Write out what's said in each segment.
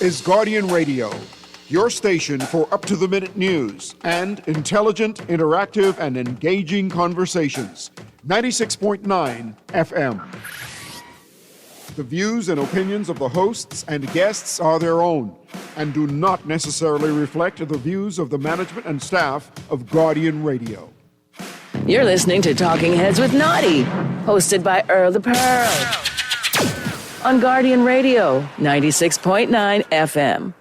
is Guardian Radio, your station for up-to-the-minute news and intelligent, interactive, and engaging conversations. 96.9 FM. The views and opinions of the hosts and guests are their own and do not necessarily reflect the views of the management and staff of Guardian Radio. You're listening to Talking Heads with Naughty, hosted by Earl the Pearl. On Guardian Radio, 96.9 FM.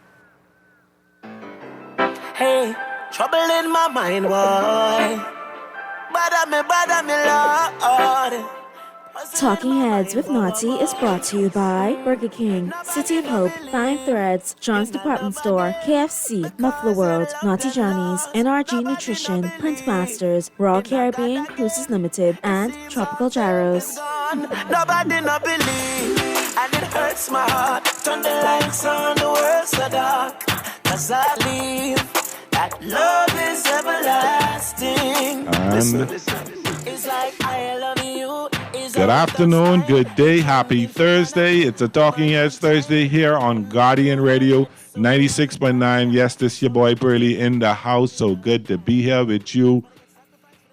Hey, trouble in my mind, boy. Bother me, Lord. Talking Heads with Naughty is brought to you by Burger King, City of Hope, Fine Threads, John's Department Store, KFC, Muffler World, Naughty Johnny's, NRG Nutrition, Print Masters, Royal Caribbean Cruises Limited, and Tropical Gyros. Nobody no believe, and it hurts my heart. Turn the lights on, the world's so dark. Cause I believe that love is everlasting. And it's like I love you. good afternoon, good day, happy Thursday. It's a Talking Heads Thursday here on Guardian Radio 96.9. Yes, this your boy Burley in the house. So good to be here with you.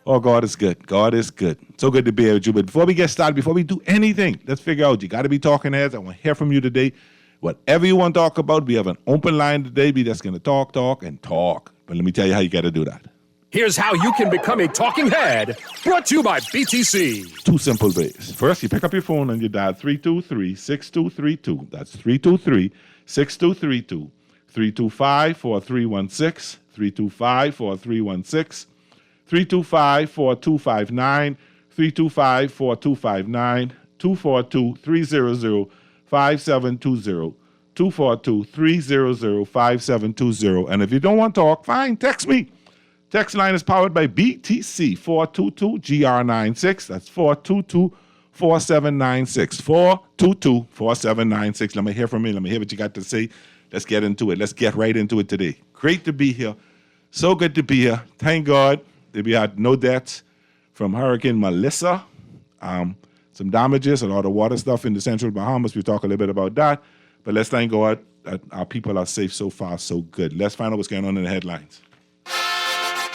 Oh, God is good. God is good. So good to be here with you. But before we get started, before we do anything, let's figure out, you got to be Talking Heads. I want to hear from you today. Whatever you want to talk about, we have an open line today. We're just going to talk. But let me tell you how you got to do that. Here's how you can become a talking head, brought to you by BTC. Two simple ways. First, you pick up your phone and you dial 323-6232. That's 323-6232. 325-4316. 325-4316. 325-4259. 325-4259. 242-300-5720. 242-300-5720. And if you don't want to talk, fine, text me. Text line is powered by BTC, 422-GR96. That's 422-4796. 422-4796. Let me hear from you. Let me hear what you got to say. Let's get into it. Let's get right into it today. Great to be here. So good to be here. Thank God that we had no deaths from Hurricane Melissa. Some damages, a lot of water stuff in the central Bahamas. We'll talk a little bit about that. But let's thank God that our people are safe so far, so good. Let's find out what's going on in the headlines.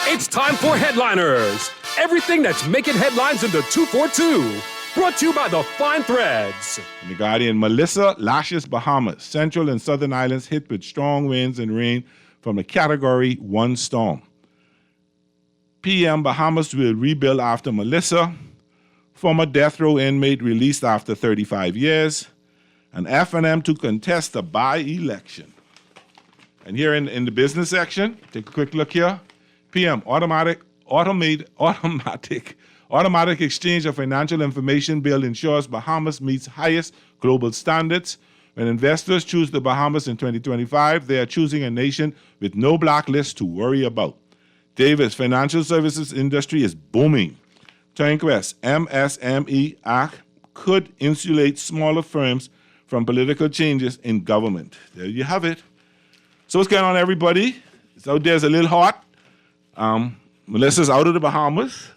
It's time for Headliners. Everything that's making headlines in the 242. Brought to you by the Fine Threads. In the Guardian, Melissa lashes Bahamas. Central and southern islands hit with strong winds and rain from a Category 1 storm. PM Bahamas will rebuild after Melissa. Former death row inmate released after 35 years. And F&M to contest the by-election. And here in the business section, take a quick look here. PM, automatic exchange of financial information bill ensures Bahamas meets highest global standards. When investors choose the Bahamas in 2025, they are choosing a nation with no blacklist to worry about. Davis, financial services industry is booming. TrankWest, MSME Act could insulate smaller firms from political changes in government. There you have it. So what's going on, everybody? It's out there, it's a little hot. Melissa's out of the Bahamas,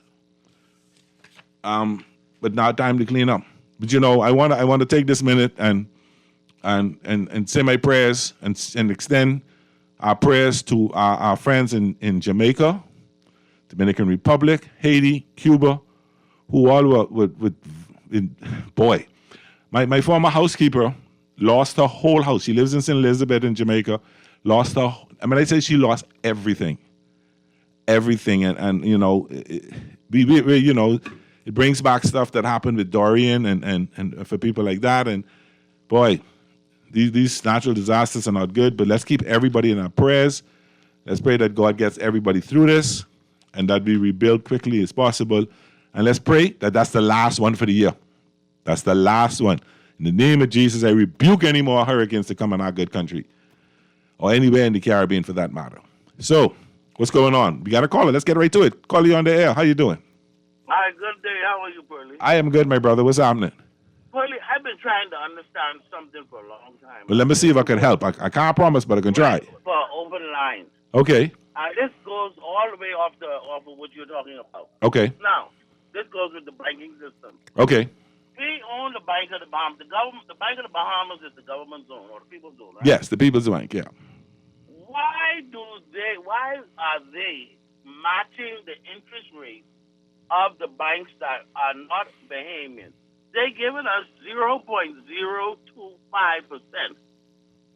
but now time to clean up. But you know, I want to take this minute and say my prayers and extend our prayers to our friends in Jamaica, Dominican Republic, Haiti, Cuba, who all were boy. My former housekeeper lost her whole house. She lives in St. Elizabeth in Jamaica. Lost her. I mean, I say she lost everything. And you know, we you know, it brings back stuff that happened with Dorian and for people like that. And boy, these natural disasters are not good. But let's keep everybody in our prayers. Let's pray that God gets everybody through this, and that we rebuild quickly as possible. And let's pray that that's the last one for the year. That's the last one. In the name of Jesus, I rebuke any more hurricanes to come in our good country, or anywhere in the Caribbean for that matter. So, what's going on? We got a caller. Let's get right to it. Call you on the air. How you doing? Hi, good day. How are you, Burley? I am good, my brother. What's happening? Burley, I've been trying to understand something for a long time. Well, let me see if I can help. I can't promise, but I can try. For open lines. Okay. This goes all the way off of what you're talking about. Okay. Now, this goes with the banking system. Okay. we own the Bank of the Bahamas. The Bank of the Bahamas is the government's own or the people's own, right? Yes, the People's Bank. Yeah. Why are they matching the interest rate of the banks that are not Bahamian? They're giving us 0.025%.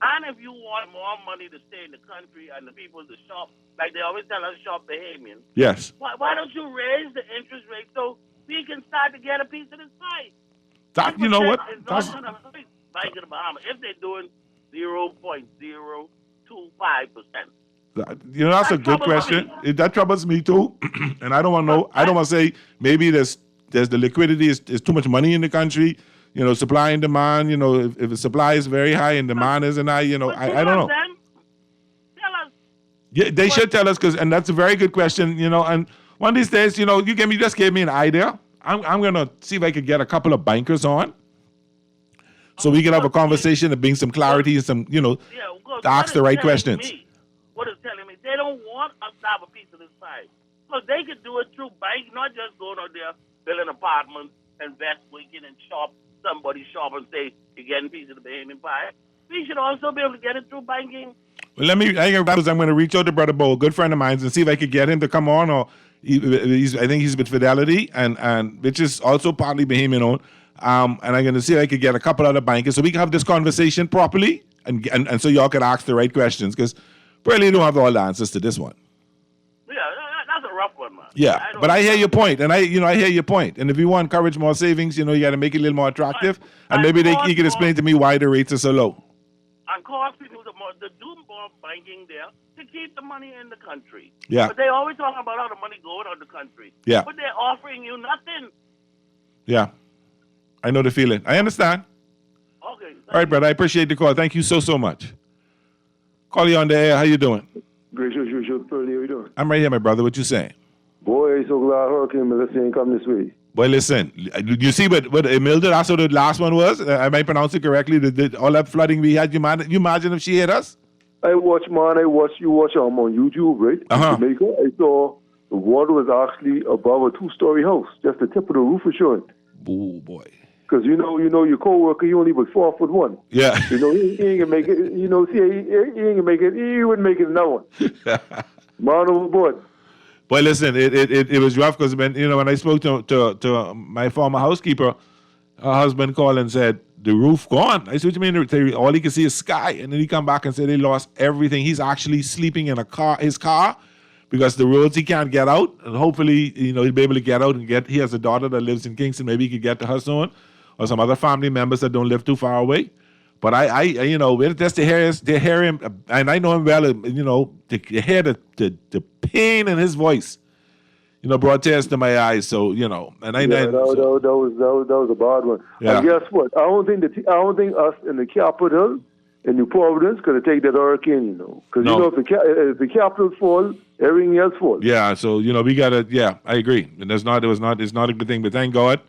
And if you want more money to stay in the country and the people to shop, like they always tell us, shop Bahamian, Yes. why don't you raise the interest rate so we can start to get a piece of this pie? That, you know what? It's not going to hurt Bank of the Bahamas if they're doing 0.025%. You know, that's a good question. That troubles me too. And I don't want to know. I don't want to say maybe there's the liquidity is too much money in the country. You know, supply and demand. You know, if the supply is very high and demand isn't high, you know, I don't know. Tell us. Yeah, they should tell us and that's a very good question. You know, and one of these days, you know, you just gave me an idea. I'm gonna see if I could get a couple of bankers on, so we can have a conversation and bring some clarity and some, you know, to ask the right questions. What is telling me? They don't want us to have a piece of this pie. So they could do it through bank, not just going out there, building apartments, invest weekend and shop, somebody's shop and say, you're getting a piece of the Bahamian pie. We should also be able to get it through banking. Well, I'm going to reach out to Brother Bo, a good friend of mine, and see if I could get him to come on. Or I think he's with Fidelity, and which is also partly Bahamian owned. And I'm going to see if I could get a couple other bankers so we can have this conversation properly, and so y'all can ask the right questions, because probably don't have all the answers to this one. Yeah, that's a rough one, man. Yeah, but I hear your point, and I hear your point. And if you want to encourage more savings, you know, you got to make it a little more attractive, and maybe you can explain to me why the rates are so low. And cause people to do more banking there to keep the money in the country. Yeah. But they always talking about how the money going out of the country. Yeah. But they're offering you nothing. Yeah, I know the feeling. I understand. Okay. All right, brother. I appreciate the call. Thank you so much. Call you on the air. How you doing? Great, sure, Pearly, how you doing? I'm right here, my brother. What you saying? Boy, so glad Hurricane Melissa ain't come this way. Boy, listen. You see what Imelda, that's what the last one was? I might pronounce it correctly. All that flooding we had. You imagine if she hit us? You watch on YouTube, right? Uh-huh. In Jamaica, I saw the water was actually above a 2-story house. Just the tip of the roof was showing. Oh, boy. Because you know your co-worker, he only was 4'1". Yeah. You know, he ain't gonna make it. You know, see, he ain't gonna make it. He wouldn't make it another one. Man overboard. Boy, listen, it was rough because when I spoke to my former housekeeper, her husband called and said the roof gone. I said, what you mean? All he can see is sky, and then he come back and said they lost everything. He's actually sleeping in his car, because the roads he can't get out, and hopefully he'll be able to get out and get. He has a daughter that lives in Kingston. Maybe he could get to her soon, or some other family members that don't live too far away. But I just to hear him, and I know him well. To hear the pain in his voice, brought tears to my eyes. So and that was a bad one. Yeah. And guess what? I don't think us in the capital in New Providence could have taken that hurricane. Because No. if the capital falls, everything else falls. Yeah, so we gotta. Yeah, I agree. And it's not a good thing. But thank God,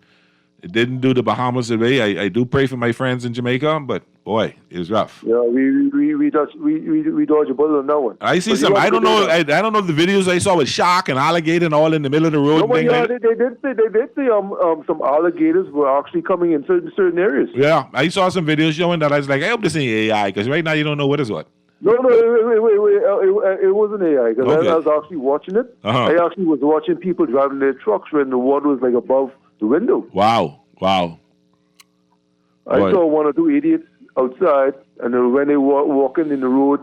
it didn't do the Bahamas away. I do pray for my friends in Jamaica, but boy, it was rough. Yeah, we dodged a bullet on that one. I see But some. you I don't know. have to I don't know the videos I saw with shark and alligator and all in the middle of the road. No, but thing. yeah, they did say some alligators were actually coming in certain areas. Yeah, I saw some videos showing that. I was like, I hope this ain't AI, because right now you don't know what is what. No, it wasn't AI, because Okay. I was actually watching it. Uh-huh. I actually was watching people driving their trucks when the water was like above the window. Wow. I Boy. saw one or two idiots outside, and then when they were walking in the road,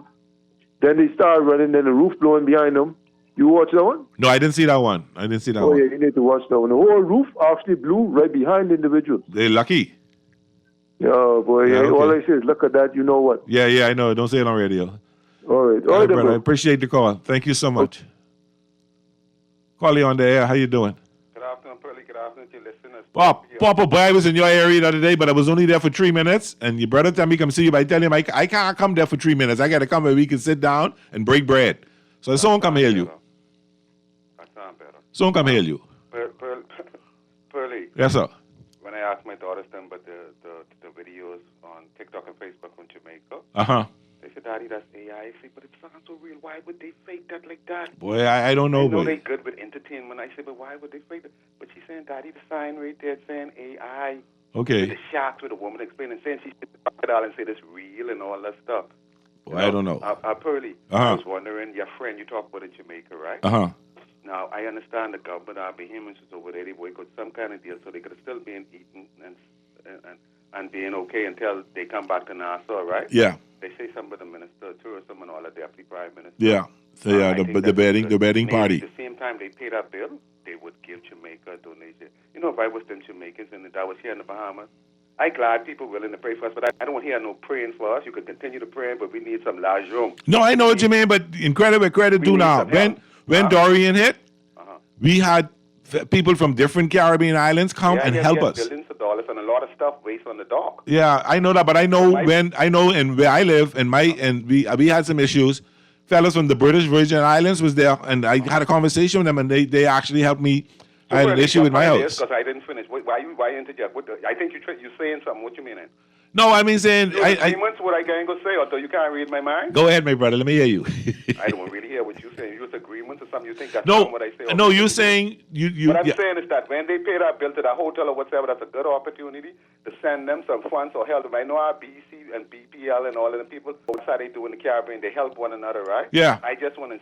then they started running, then the roof blowing behind them. You watch that one? No, I didn't see that one. Oh, yeah, you need to watch that one. The whole roof actually blew right behind the individuals. They're lucky. Yeah, boy. Yeah, okay. All I say is, look at that, you know what. Yeah, I know. Don't say it on radio. All right, All right, then, brother. I bro. appreciate the call. Thank you so much. Call you on the air. How you doing? Good afternoon, Pearly. Good afternoon to your listeners. Papa Boy, I was in your area the other day, but I was only there for 3 minutes. And your brother tell me come see you, but I tell him I can't come there for 3 minutes. I got to come where we can sit down and break bread. So someone come hail you. That sounds better. Someone come hail you. Pearly, Yes, sir. when I asked my daughters them about the videos on TikTok and Facebook from Jamaica, Uh-huh. they said, Daddy, that's AI. I say, but it sounds so real. Why would they fake that like that? Boy, I don't know, I know boy. they're good with entertainment. I said, but why would they fake that? But she's saying, Daddy, the sign right there saying AI. Okay. The shocked with the woman explaining, saying she hit the crocodile and said it's real and all that stuff. Well, I don't know. Pearly, I was wondering, your friend, you talk about in Jamaica, right? Uh-huh. Now, I understand the government, our Bahamians was over there, they boycott some kind of deal so they could still be eating and being okay until they come back to Nassau, right? Yeah. They say some of the minister of tourism and all of deputy prime minister. Yeah. So, yeah, the betting party. At the same time they pay that bill, they would give Jamaica a donation. You know, if I was them Jamaicans and I was here in the Bahamas, I'm glad people willing to pray for us, but I don't hear no praying for us. You could continue to pray, but we need some large room. No, I know what you mean, but credit due now. When Dorian hit, we had people from different Caribbean islands come and help us. Billions of dollars and a lot of stuff based on the dock. Yeah, I know that, but I know and where I live and we had some issues. Fellas from the British Virgin Islands was there, and I had a conversation with them, and they actually helped me. I had an issue with my house. Because I didn't finish. Why interject? I think you're saying something. What you mean? No, I mean saying what I can go say, although you can't read my mind. Go ahead, my brother. Let me hear you. I don't really hear what you're saying. You're agreement or something. You think that's what I say? No, you're saying you. What I'm saying is that when they pay that bill to that hotel or whatever, that's a good opportunity to send them some funds or help them. I know our BC and BPL and all of the people. That's how they do in the Caribbean. They help one another, right? Yeah. I just want to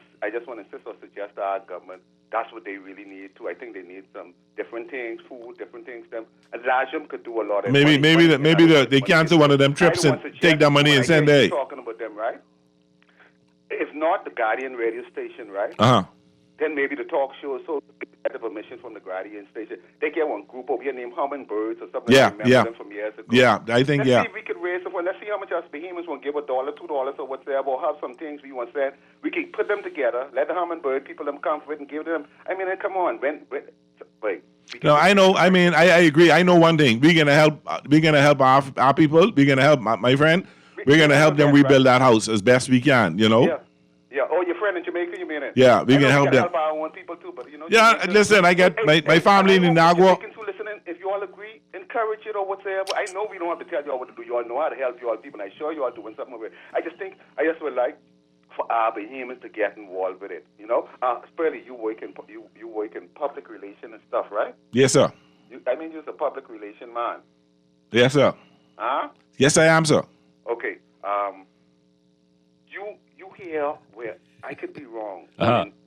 insist or suggest to our government. That's what they really need too. I think they need some different things, food, different things. Them and Lajum could do a lot of. Maybe they cancel one of them trips and take that money and send it. Talking about them, right? If not the Guardian radio station, right? Then maybe the talk show. So get the permission from the Guardian station. They get one group over here named Hummingbirds or something. Yeah, I remember them from years ago. Yeah, I think Let's see if we could raise some. Let's see how much us Bahamians will give $1, $2 or whatever, or have some things we want to send. We can put them together. Let the Hummingbird people them come for it and give them. I mean, come on. Wait. No, I know. I mean, I agree. I know one thing. We're gonna help. We're gonna help our people. We're gonna help my friend. We're gonna help them rebuild that house as best we can. You know. Yeah. Oh, your friend in Jamaica, you mean it? Yeah, we can help them. Help our own people too, but you know. Yeah, listen. I get my family in Nagua. Listening, if you all agree, encourage it or whatever. I know we don't have to tell you all what to do. You all know how to help you all people. And I'm sure you all doing something with it. I just would like for our Bahamians to get involved with it. You know, Spurley, you work in public relations and stuff, right? Yes, sir. You're a public relation man. Yes, sir. Huh? Yes, I am, sir. Okay. You hear where I could be wrong.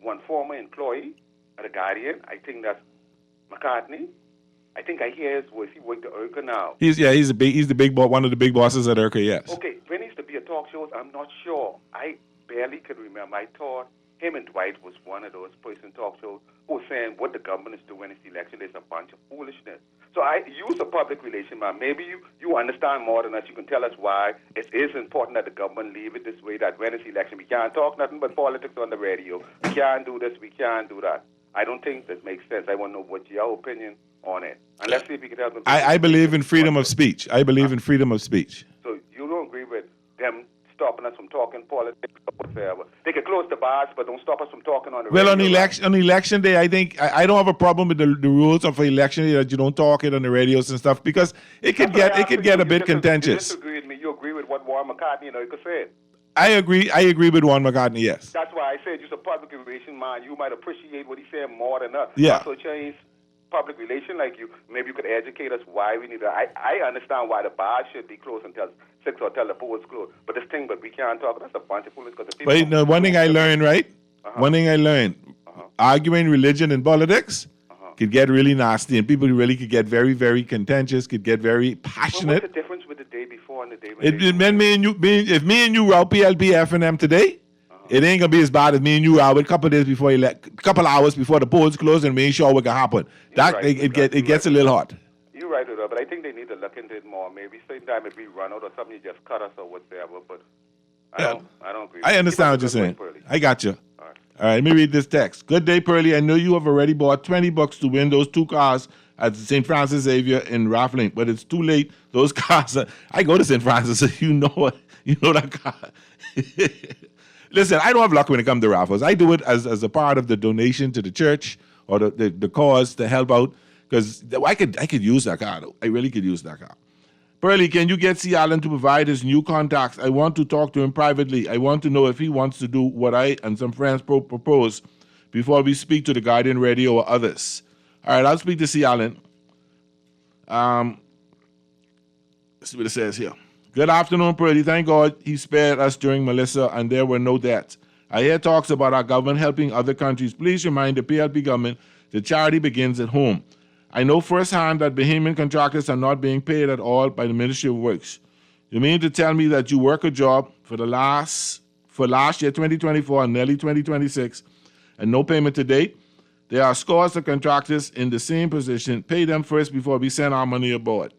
One former employee at the Guardian, I think that's McCartney. I think I hear his voice. He worked at Urca now. He's the big boss, one of the big bosses at Urca. Yes. Okay. When he used to be at talk shows, I'm not sure. I barely could remember. I thought him and Dwight was one of those person talk shows who was saying what the government is doing in this election is a bunch of foolishness. So I use a public relation man. Maybe you understand more than us. You can tell us why it is important that the government leave it this way, that when it's election, we can't talk nothing but politics on the radio. We can't do this, we can't do that. I don't think that makes sense. I want to know what your opinion on it. And let's see if we can help them. I believe in freedom of speech. I believe in freedom of speech. So you don't agree with them stopping us from talking politics or whatever? They can close the bars, but don't stop us from talking on the radio. Well, on election day, I think I don't have a problem with the rules of election day that you don't talk it on the radios and stuff because it could get a bit contentious. You disagree with me. You agree with what Warren McCartney and Urca said. I agree with Warren McCartney. Yes. That's why I said you're a public relation man. You might appreciate what he said more than us. Yeah. Also change public relation like you. Maybe you could educate us why we need to. I understand why the bars should be closed until 6 or till the polls close. But this thing, but we can't talk. That's a bunch of fools. Wait, no, one thing I learned, right? One thing I learned, arguing religion and politics could get really nasty, and people really could get very, very contentious, could get very passionate. What's the difference with the day before and the day when if me and you were out PLP F&M today, it ain't gonna be as bad as me and you are with a couple hours before the polls close, and we ain't sure what can happen. It gets a little hot. You're right, but I think they need to look into it more. Maybe same time if we run out or something, you just cut us or whatever. But I don't agree. I understand what you're saying. I got you. All right, let me read this text. Good day, Pearly. I know you have already bought $20 to win those 2 cars at St. Francis Xavier in raffling, but it's too late. Those cars, I go to St. Francis, so you know that car. Listen, I don't have luck when it comes to raffles. I do it as a part of the donation to the church or the cause to help out because I could use that car, though. I really could use that car. Pearly, can you get C. Allen to provide his new contacts? I want to talk to him privately. I want to know if he wants to do what I and some friends propose before we speak to the Guardian Radio or others. All right, I'll speak to C. Allen. Let's see what it says here. Good afternoon, Pearlie. Thank God he spared us during Melissa and there were no deaths. I hear talks about our government helping other countries. Please remind the PLP government that charity begins at home. I know firsthand that Bahamian contractors are not being paid at all by the Ministry of Works. You mean to tell me that you work a job for last year 2024 and nearly 2026 and no payment to date? There are scores of contractors in the same position. Pay them first before we send our money abroad.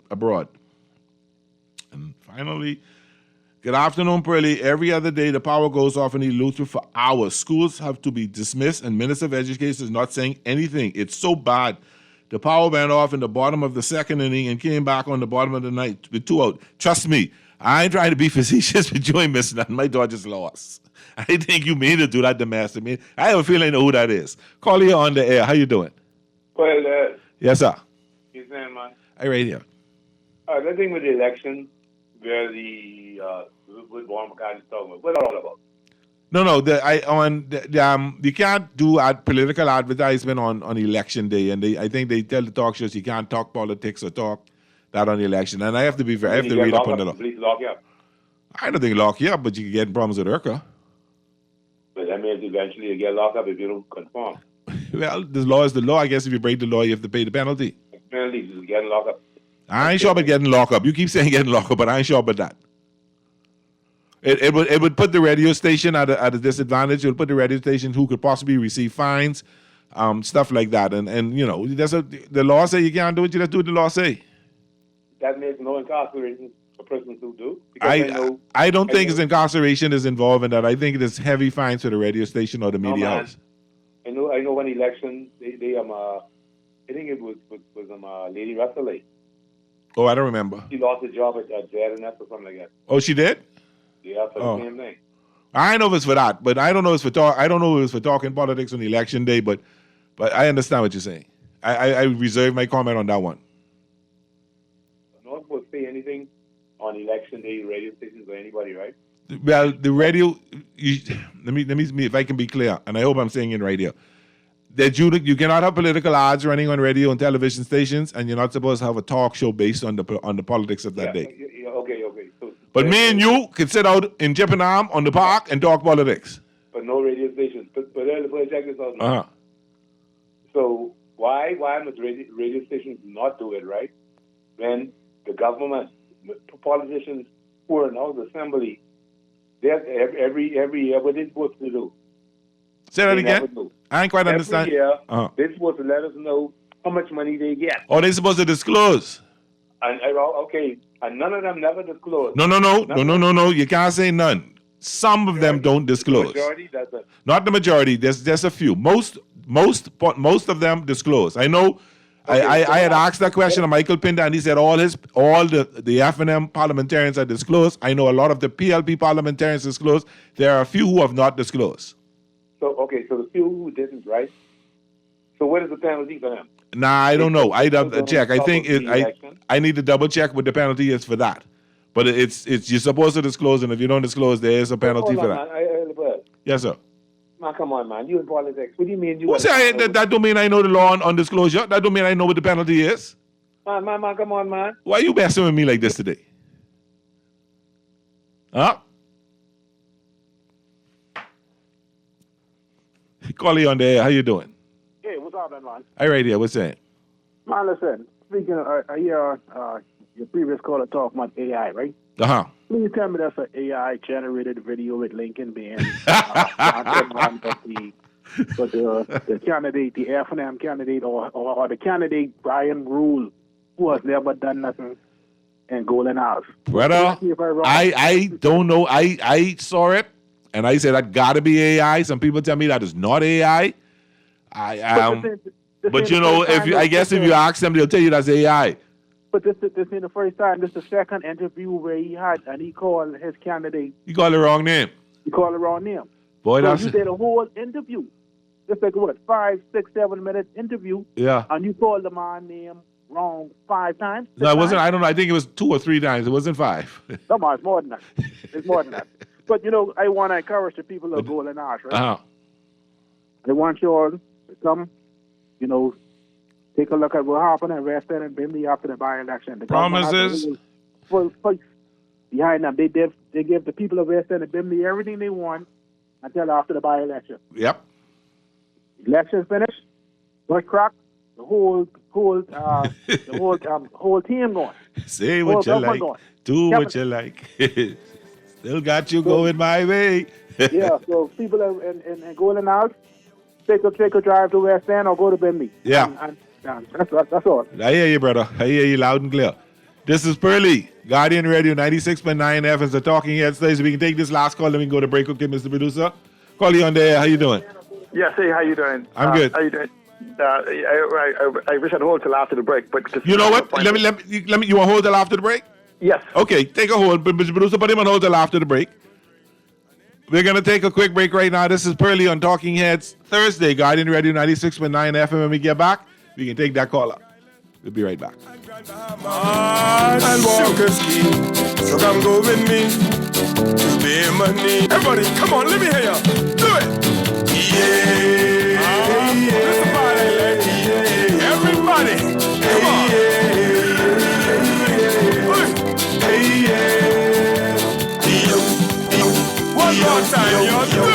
And finally, good afternoon, Pearlie. Every other day, the power goes off in Eleuthera for hours. Schools have to be dismissed, and Minister of Education is not saying anything. It's so bad. The power went off in the bottom of the second inning and came back on the bottom of the ninth with 2 out. Trust me, I ain't trying to be facetious, but you ain't missing nothing. My Dodgers lost. I think you mean to do that to master me. I have a feeling I know who that is. Call you on the air. How you doing? Well, yes, sir. you saying, man? I right here. The thing with the election, where the what Warren McCarthy is talking about, what all about? No. You can't do political advertisement on election day, and I think they tell the talk shows you can't talk politics or talk that on the election. And I have to be fair. I have to read up on the law. Police lock you up. I don't think lock you up, but you can get in problems with IRCA. But that means eventually you get locked up if you don't conform. Well, the law is the law. I guess if you break the law, you have to pay the penalty. Penalty is getting locked up. I ain't sure about getting locked up. You keep saying getting locked up, but I ain't sure about that. It would put the radio station at a disadvantage. It would put the radio station who could possibly receive fines, stuff like that. And you know, the law say you can't do it. You just do what the law say. That means no incarceration for persons who do. I don't think it's incarceration is involved in that. I think it is heavy fines for the radio station or the media house. I know one election they I think it was Lady Russell. Oh, I don't remember. She lost her job at JNS or something like that. Oh, she did? Yeah, for the same thing. I know it's for that, but I don't know if it's for I don't know if it's for talking politics on election day, but I understand what you're saying. I reserve my comment on that one. No one will say anything on election day radio stations or anybody, right? Well, the radio. Let me see if I can be clear, and I hope I'm saying it right here. That you cannot have political ads running on radio and television stations, and you're not supposed to have a talk show based on the politics of that day. Okay. But me and you can sit out in Chippenham on the park and talk politics. But no radio stations. But check this out now. So why must radio stations not do it, right? When the government, politicians who are now the assembly, every year, what they're supposed to do? Say that again? I ain't quite understand. Every year, they're supposed to let us know how much money they get. Oh, they're supposed to disclose? And none of them never disclose. No. You can't say none. Some of them don't disclose. The majority doesn't. Not the majority. There's a few. Most of them disclose. I know. I had asked that question of Michael Pinder, and he said all the F&M parliamentarians are disclosed. I know a lot of the PLP parliamentarians disclosed. There are a few who have not disclosed. So the few who didn't, right? So what is the penalty for them? Nah, I don't know. I'd have to check. I think I need to double check what the penalty is for that. But it's you're supposed to disclose, and if you don't disclose, there is a penalty for that. Yes, sir. Man, come on, man. You in politics. What do you mean? That don't mean I know the law on disclosure. That don't mean I know what the penalty is. Man, come on, man. Why are you messing with me like this today? Huh? Call you on the air. How you doing? Hey, what's up, man? Hey, right here. What's that? Man, listen. Speaking of, I hear your previous caller talk about AI, right? Please tell me that's an AI-generated video with Lincoln being but the candidate, the F&M candidate, or the candidate Brian Rule, who has never done nothing in Golden House. Brother, I don't know. I saw it, and I said that got to be AI. Some people tell me that is not AI. But you know, if you ask them, they'll tell you that's AI. But this ain't the first time. This is the second interview where he called his candidate. He called the wrong name. Boy, so you did a whole interview. It's like, 5, 6, 7 minute interview. Yeah. And you called the man's name wrong 5 times? No, it wasn't. I don't know. I think it was 2 or 3 times. It wasn't 5. Come on, it's more than that. It's more than that. But, you know, I want to encourage the people of Golden Arch, right? I want you all to come, you know, take a look at what happened and rest in and Bimley after the by-election. Promises folks behind them. They give the people of West End and Bimini everything they want until after the by-election. Yep. Elections finished, bush crack, the whole team going. Say what you like, do what you like. Still got you going my way. Yeah, so people in Golden House, take a drive to West End or go to Bimini. Yeah. And that's all. I hear you, brother. I hear you loud and clear. This is Pearly, Guardian Radio 96.9 FM. The Talking Heads station. We can take this last call, then we can go to break. Okay, Mr. Producer? Call you on there. How you doing? Yes, hey, how you doing? I'm good. How you doing? I wish I'd hold till after the break, but you know what? Let me. You want to hold till after the break? Yes. Okay, take a hold. But Mr. Producer, put him on hold till after the break. We're gonna take a quick break right now. This is Pearly on Talking Heads Thursday, Guardian Radio 96.9 FM. When we get back, we can take that call up. We'll be right back. And walk a ski, so come go with me to pay money. Everybody, come on, let me hear you. Do it. Yeah. This is party, yeah. Everybody, come on. One more time, y'all. Do it.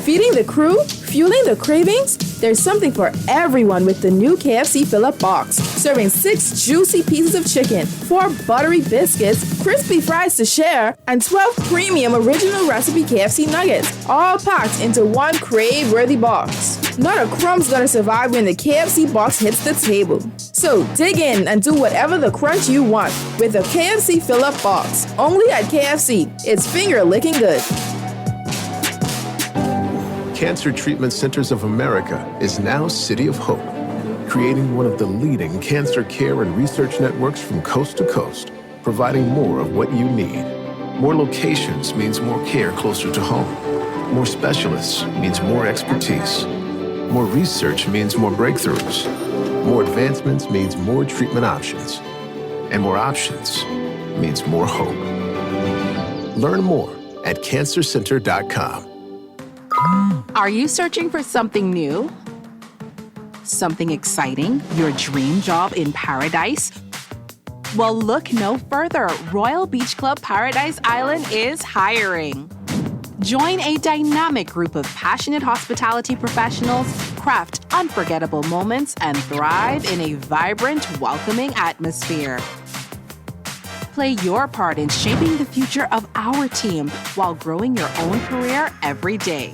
Feeding the crew? Fueling the cravings? There's something for everyone with the new KFC Fill-Up Box. Serving 6 juicy pieces of chicken, 4 buttery biscuits, crispy fries to share, and 12 premium original recipe KFC nuggets. All packed into one crave-worthy box. Not a crumb's gonna survive when the KFC box hits the table. So dig in and do whatever the crunch you want with the KFC Fill-Up Box. Only at KFC. It's finger-licking good. Cancer Treatment Centers of America is now City of Hope, creating one of the leading cancer care and research networks from coast to coast, providing more of what you need. More locations means more care closer to home. More specialists means more expertise. More research means more breakthroughs. More advancements means more treatment options. And more options means more hope. Learn more at cancercenter.com. Are you searching for something new? Something exciting? Your dream job in paradise? Well, look no further. Royal Beach Club Paradise Island is hiring. Join a dynamic group of passionate hospitality professionals, craft unforgettable moments, and thrive in a vibrant, welcoming atmosphere. Play your part in shaping the future of our team while growing your own career every day.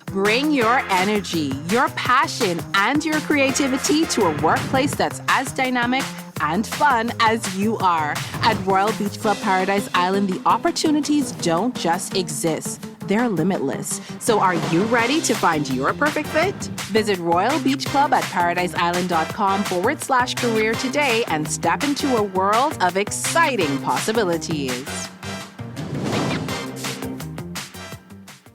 Bring your energy, your passion, and your creativity to a workplace that's as dynamic and fun as you are. At Royal Beach Club Paradise Island, the opportunities don't just exist. They're limitless. So are you ready to find your perfect fit? Visit Royal Beach Club at paradiseisland.com/career today and step into a world of exciting possibilities.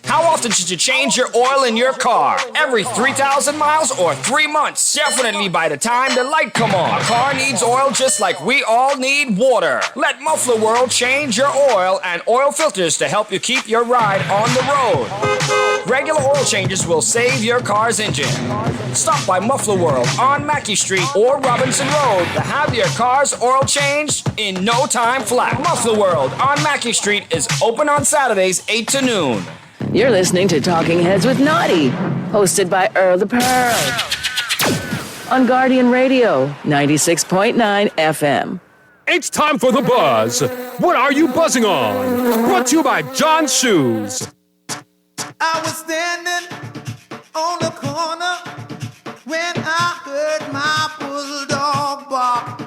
How often should you change your oil in your car? Every 3,000 miles or 3 months? Definitely by the time the light come on. A car needs oil just like we all need water. Let Muffler World change your oil and oil filters to help you keep your ride on the road. Regular oil changes will save your car's engine. Stop by Muffler World on Mackey Street or Robinson Road to have your car's oil changed in no time flat. Muffler World on Mackey Street is open on Saturdays 8 to noon. You're listening to Talking Heads with Naughty, hosted by Earl the Pearl. On Guardian Radio, 96.9 FM. It's time for The Buzz. What are you buzzing on? Brought to you by John's Shoes. I was standing on the corner when I heard my bulldog bark.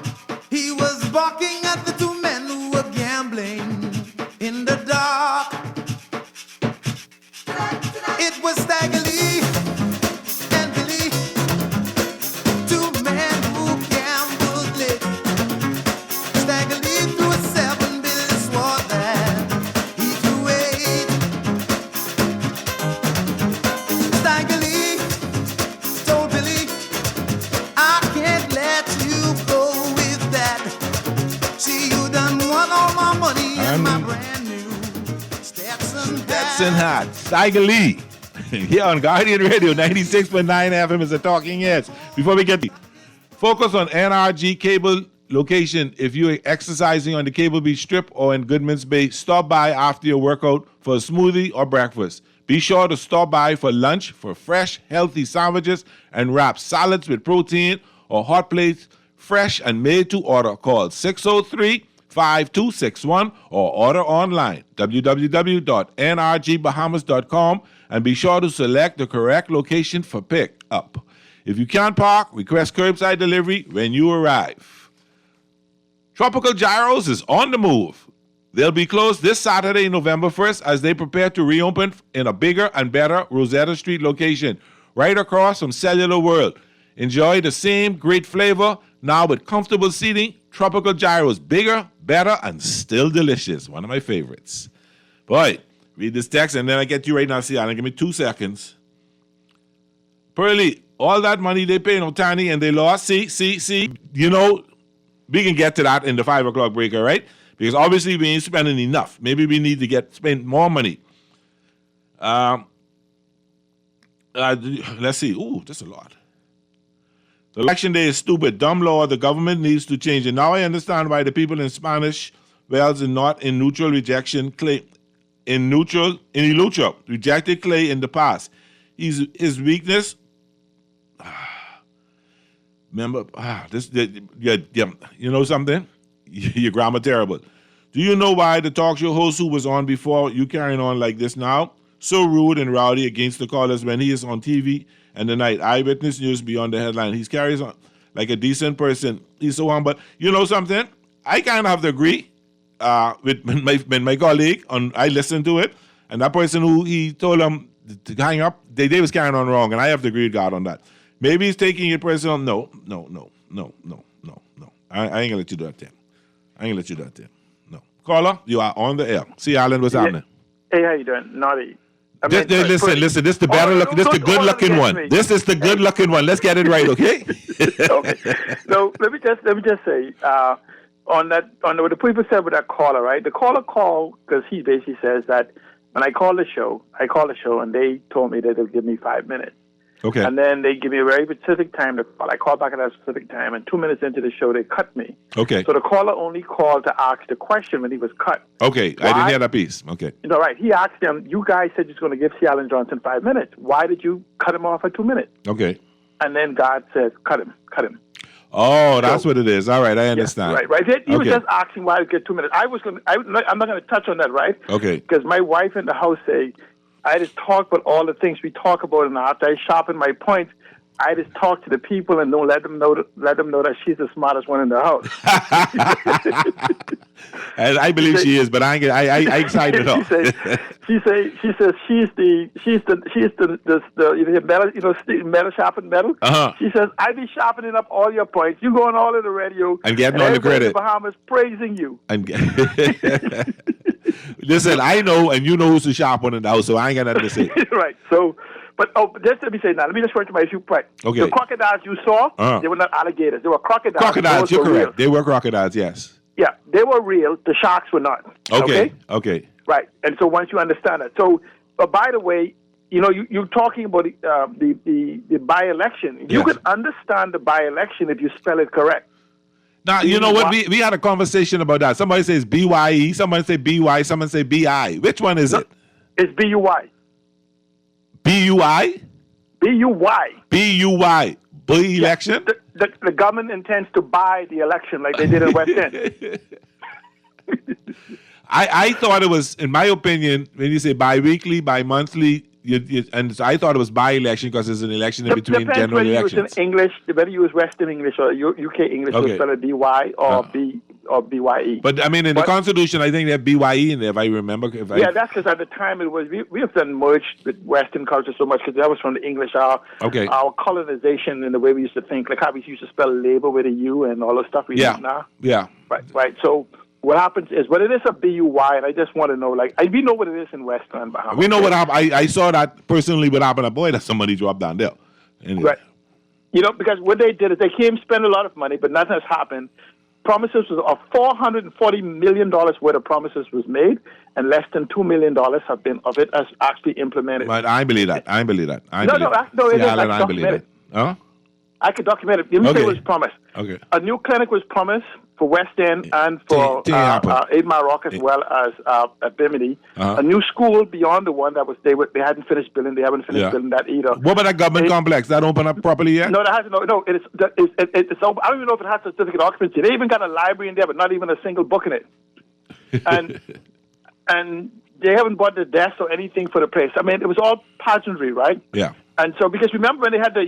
He was barking at the 2 men who were gambling in the dark. It was Stagger Lee and Billy, 2 men who gambled late. Stagger Lee threw a 7, Billy swore that he threw 8. Stagger Lee told Billy, I can't let you go with that. See, you done won all my money and my brand new Stetson hat. Stetson hat. Stagger Lee. Here on Guardian Radio, 96.9 FM is the Talking Heads. Before we get to focus on NRG Cable location. If you're exercising on the Cable Beach Strip or in Goodman's Bay, stop by after your workout for a smoothie or breakfast. Be sure to stop by for lunch for fresh, healthy sandwiches and wraps, salads with protein, or hot plates, fresh and made to order. Call 603-5261 or order online, www.nrgbahamas.com, and be sure to select the correct location for pick-up. If you can't park, request curbside delivery when you arrive. Tropical Gyros is on the move. They'll be closed this Saturday, November 1st, as they prepare to reopen in a bigger and better Rosetta Street location, right across from Cellular World. Enjoy the same great flavor, now with comfortable seating. Tropical Gyros, bigger, better, and still delicious. One of my favorites. Boy, read this text, and then I get you right now, see, Alan. Give me 2 seconds. Pearly, all that money they pay Otani and they lost. See. You know, we can get to that in the 5 o'clock breaker, right? Because obviously we ain't spending enough. Maybe we need to spend more money. Let's see. Ooh, that's a lot. The election day is stupid. Dumb law. The government needs to change it. Now I understand why the people in Spanish Wells and not in neutral rejection Clay. In Ilucho rejected Clay in the past. His weakness. Remember, you know something? Your grammar terrible. Do you know why the talk show host who was on before you carrying on like this now? So rude and rowdy against the callers when he is on TV and the night. Eyewitness News beyond the headline. He carries on like a decent person. He's so humble. You know something? I kind of have to agree with my colleague. I listened to it, and that person who he told him to hang up, they was carrying on wrong, and I have to agree with God on that. Maybe he's taking it personal. No. I ain't gonna let you do that, Tim. No. Caller, you are on the air. See, Alan, what's happening? Hey, how you doing? Naughty. Listen. This is the better look. This is the good looking one. This is the good looking one. Let's get it right, okay? Okay. So let me just say on what the people said with that caller, right? The caller called because he basically says that when I call the show, and they told me that they'll give me 5 minutes. Okay. And then they give me a very specific time to call. I called back at that specific time, and 2 minutes into the show, they cut me. Okay. So the caller only called to ask the question when he was cut. Okay. Why? I didn't hear that piece. Okay. No, right. He asked them, you guys said you're going to give C. Alan Johnson 5 minutes. Why did you cut him off at 2 minutes? Okay. And then God says, cut him. Oh, that's what it is. All right, I understand. Yeah, right. He was just asking why to get 2 minutes. I'm not going to touch on that, right? Okay. Because my wife in the house say, I just talk about all the things we talk about, and after I sharpen my points, I just talk to the people and don't let them know that she's the smartest one in the house. And I believe she is, but I excited her. She says she's the metal sharpened metal. Uh-huh. She says I be sharpening up all your points. You going all in the radio and getting all the credit. In the Bahamas praising you. Listen, I know, and you know who's the sharp one in the house, so I ain't got nothing to say. Right. So. But just let me say now. Let me just refer to my few points. Okay. The crocodiles you saw, they were not alligators. They were crocodiles. Crocodiles, you're correct. Real. They were crocodiles, yes. Yeah, they were real. The sharks were not. Okay. Right. And so once you understand that. So, by the way, you know, you're talking about the by-election. Yes. You can understand the by-election if you spell it correct. Now, you know what? We had a conversation about that. Somebody says BYE, somebody say BY, someone say BI. Which one is it? It's BUY. BUI? BUY. BUY. Election? The government intends to buy the election like they did in West End. I thought it was, in my opinion, when you say bi-weekly, bi-monthly, and so I thought it was by-election because there's an election in between general elections. Depends whether you use Western English or UK English, okay. Spell it BY or BYE. But I mean, in the Constitution, I think they have BYE in there, if I remember. That's because at the time it was we have done merged with Western culture so much because that was from the English. Our colonization and the way we used to think, like how we used to spell labor with a U and all the stuff we use now. Yeah. Right. So what happens is, it is a BUY, and I just want to know, we know what it is in Western Bahamas. We know what happened. I saw that personally what happened. Boy, that somebody dropped down there. Anyway. Right. You know, because what they did is they came spend a lot of money, but nothing has happened. promises of $440 million worth of promises was made, and less than $2 million have been of it as actually implemented. But I believe that. I believe that. No, it is. I can document it. Huh? I can document it. Let me say it was promised. Okay. A new clinic was promised for West End and for 8 Mile Rock as well as at Bimini. A new school beyond the one that was they hadn't finished building. They haven't finished building that either. What about that government complex? That open up properly yet? No, that hasn't. No, it's open. I don't even know if it has a certificate of occupancy. They even got a library in there, but not even a single book in it. And they haven't bought the desk or anything for the place. I mean, it was all pageantry, right? Yeah. And so, because remember when they had the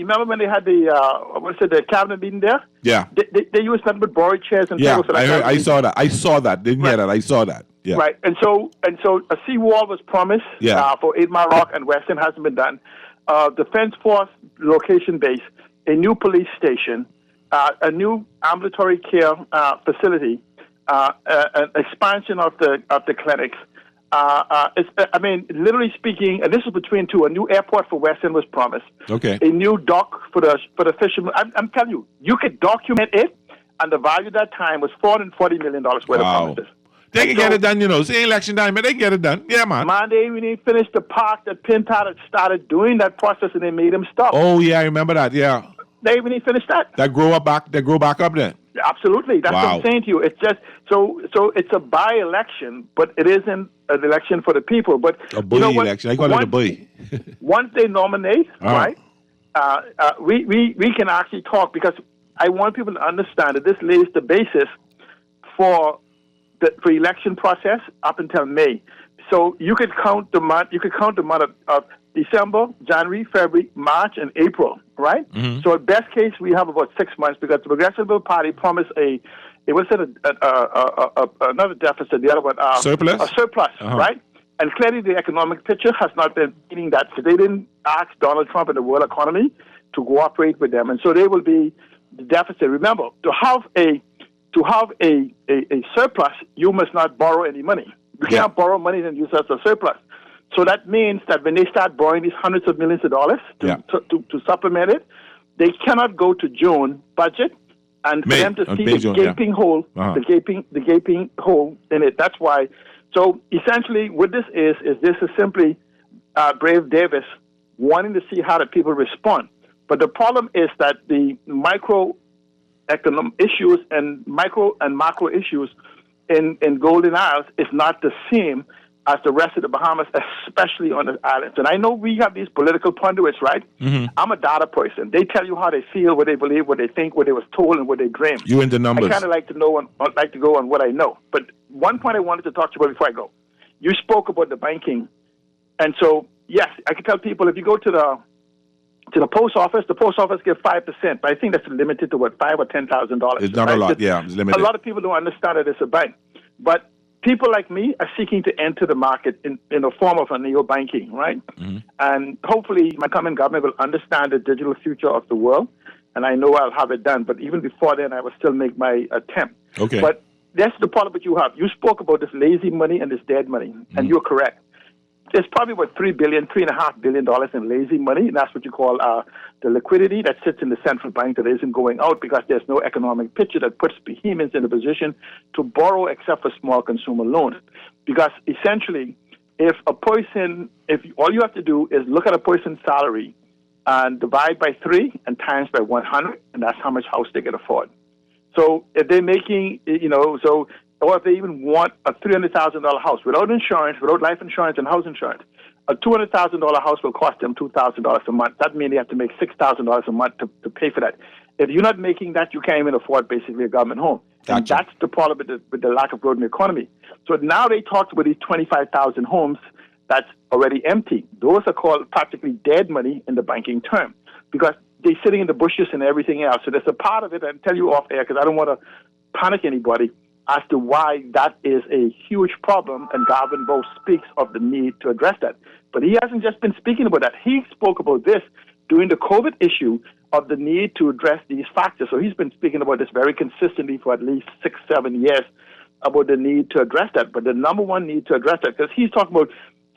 the cabinet meeting there? Yeah. They used nothing but borrowed chairs and yeah, tables. I saw that. I saw that. Didn't hear that. I saw that. Yeah. Right. And so a seawall was promised for 8 Mile Rock and Western hasn't been done. Defense Force location base, a new police station, a new ambulatory care facility, an expansion of the clinics. Literally speaking, and this is between two. A new airport for Western was promised. Okay. A new dock for the fishermen. I'm telling you, you could document it, and the value at that time was $440 million worth of promises. They can get it done, It's election time, but they can get it done. Yeah, man. Monday, when they finished the park that Pintat had started doing that process, and they made him stop. Oh yeah, I remember that. Yeah. When he finished that. They grow back up there. Absolutely. That's what I'm saying to you. It's just so it's a by-election, but it isn't an election for the people. But a boy election. I call it a boy. Once they nominate, right, we can actually talk, because I want people to understand that this lays the basis for the election process up until May. So you could count the month. You could count the month of December, January, February, March, and April, right? Mm-hmm. So at best case, we have about 6 months, because the Progressive Party promised another deficit, the other one surplus. A surplus, right? And clearly, the economic picture has not been meeting that. So they didn't ask Donald Trump and the world economy to cooperate with them, and so they will be the deficit. Remember, to have a surplus, you must not borrow any money. You cannot borrow money and use as a surplus. So that means that when they start borrowing these hundreds of millions of dollars to supplement it, they cannot go to June budget and for them to see the gaping hole, the gaping hole in it. That's why. So essentially, what this is simply Brave Davis wanting to see how the people respond. But the problem is that the microeconomic issues and micro and macro issues in Golden Isles is not the same as the rest of the Bahamas, especially on the islands. And I know we have these political pundits, right? Mm-hmm. I'm a data person. They tell you how they feel, what they believe, what they think, what they was told, and what they dream. You into numbers. I kind of like to go on what I know. But one point I wanted to talk to you about before I go. You spoke about the banking. And so, yes, I can tell people, if you go to the post office gives 5%, but I think that's limited to $5,000 or $10,000. It's not a lot, it's limited. A lot of people don't understand that it's a bank. But people like me are seeking to enter the market in the form of a neo-banking, right? Mm-hmm. And hopefully my coming government will understand the digital future of the world, and I know I'll have it done. But even before then, I will still make my attempt. Okay. But that's the problem that you have. You spoke about this lazy money and this dead money, and you're correct. There's probably about $3.5 billion in lazy money, and that's what you call the liquidity that sits in the central bank that isn't going out, because there's no economic picture that puts behemoths in a position to borrow except for small consumer loans. Because essentially, if all you have to do is look at a person's salary and divide by 3 and times by 100, and that's how much house they can afford. So if they're making, or if they even want a $300,000 house without insurance, without life insurance and house insurance, a $200,000 house will cost them $2,000 a month. That means they have to make $6,000 a month to pay for that. If you're not making that, you can't even afford basically a government home. Gotcha. And that's the problem with the lack of growth in the economy. So now they talked about these 25,000 homes that's already empty. Those are called practically dead money in the banking term, because they're sitting in the bushes and everything else. So there's a part of it, I'll tell you off air because I don't want to panic anybody, as to why that is a huge problem, and Garvin Bowe speaks of the need to address that. But he hasn't just been speaking about that. He spoke about this during the COVID issue of the need to address these factors. So he's been speaking about this very consistently for at least 6-7 years, about the need to address that. But the number one need to address that, because he's talking about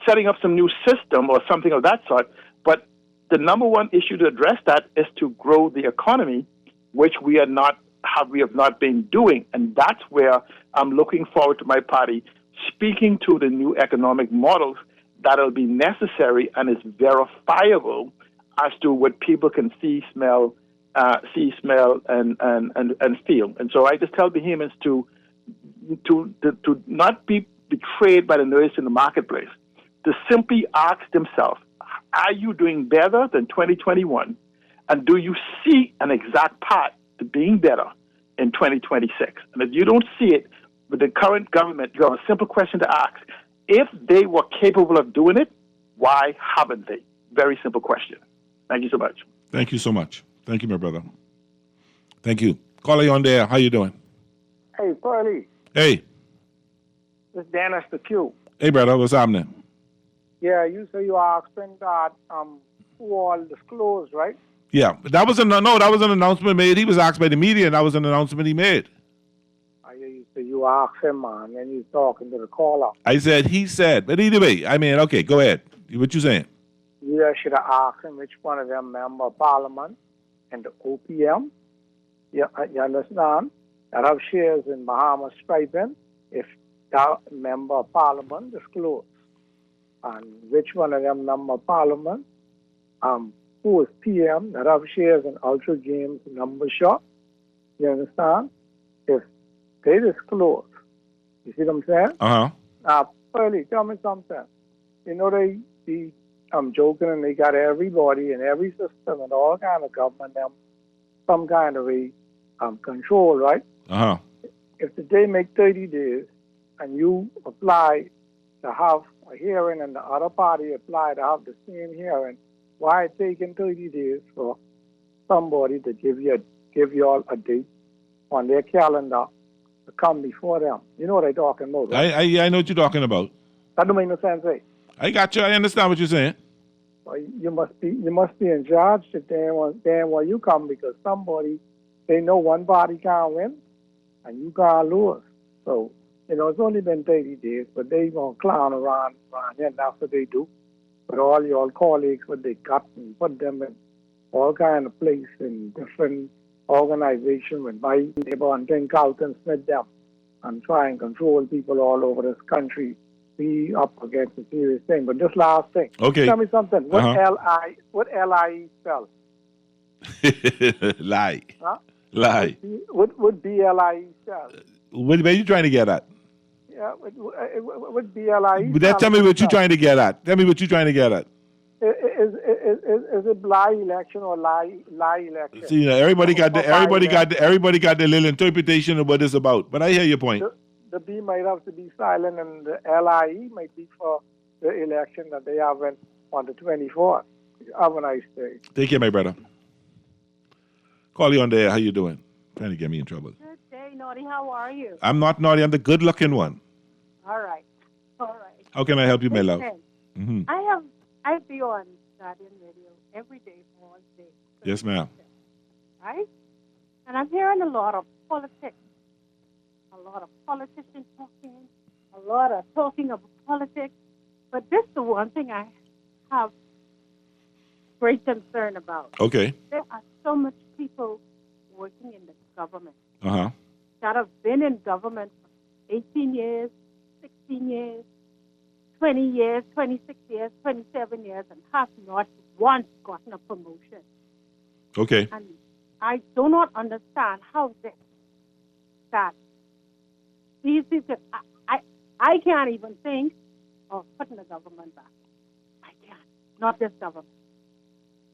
setting up some new system or something of that sort. But the number one issue to address that is to grow the economy, which we are not have we have not been doing? And that's where I'm looking forward to my party speaking to the new economic models that will be necessary and is verifiable as to what people can see, smell, and feel. And so I just tell Bahamians to not be betrayed by the noise in the marketplace, to simply ask themselves, are you doing better than 2021? And do you see an exact path to being better in 2026? And if you don't see it with the current government, you have a simple question to ask. If they were capable of doing it, why haven't they? Very simple question. Thank you so much. Thank you so much. Thank you, my brother. Thank you. Caller, you on there. How you doing? Hey, Pearlie. Hey. This is Dennis the Q. Hey, brother. What's happening? Yeah, you say you are asking that who all disclosed, right? Yeah, that was an announcement made. He was asked by the media, and that was an announcement he made. I hear you say you asked him, man, and you talking to the caller. I said, he said. But either way, I mean, okay, go ahead. What you saying? You should have asked him which one of them member of parliament and the OPM, you understand, that have shares in Bahamas Striping, if that member of parliament disclosed. And which one of them member of parliament, who is PM, that have shares in Ultra Games Number Shop, you understand? If they disclose, you see what I'm saying? Uh-huh. Pearlie, tell me something. You know, I'm joking, and they got everybody in every system and all kind of government, them some kind of a control, right? Uh-huh. If they make 30 days and you apply to have a hearing and the other party apply to have the same hearing, why it taking 30 days for somebody to give you all a date on their calendar to come before them? You know what I'm talking about, right? I know what you're talking about. That don't make no sense, eh? I got you. I understand what you're saying. Well, you must be in charge to damn when you come, because they know one party can't win and you can't lose. So, it's only been 30 days, but they gonna clown around here, and that's what they do. But all your colleagues, what they got, and put them in all kind of place in different organizations with my neighbor and think out and split them and try and control people all over this country. Be up against a serious thing. But this last thing. Okay. Tell me something. What L-I spell? Lie. Huh? Lie. What B-L-I spell? What are you trying to get at? Yeah, what B-L-I? But tell me what you're trying to get at. Tell me what you're trying to get at. Is it lie election or lie election? See, everybody got the little interpretation of what it's about. But I hear your point. The B might have to be silent, and the LIE might be for the election that they have on the 24th. Have a nice day. Take care, my brother. Call you on there. How you doing? Trying to get me in trouble. Good day, Naughty. How are you? I'm not naughty. I'm the good-looking one. All right. How can I help you, my love? Mm-hmm. I be on Guardian Radio every day, all day. Yes, ma'am. Right? And I'm hearing a lot of politics. A lot of politicians talking, a lot of talking about politics. But this is the one thing I have great concern about. Okay. There are so much people working in the government that have been in government for 18 years, 16 years, 20 years, 26 years, 27 years, and have not once gotten a promotion. Okay. And I do not understand how that these people, I can't even think of putting the government back. I can't. Not this government.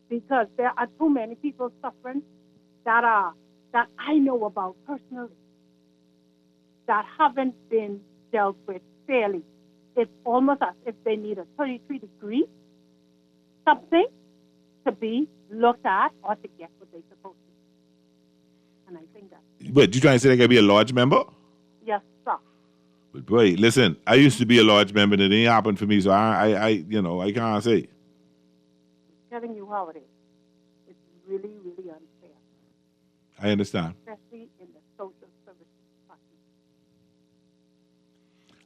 Because there are too many people suffering that I know about personally that haven't been dealt with fairly. It's almost as if they need a 33-degree something to be looked at or to get what they're supposed to. And I think that. But you trying to say they got to be a large member? Yes, sir. But boy, listen, I used to be a large member, and it ain't happened for me, so I can't say. I'm telling you how it is. It's really, really unfair. I understand. Especially in the social service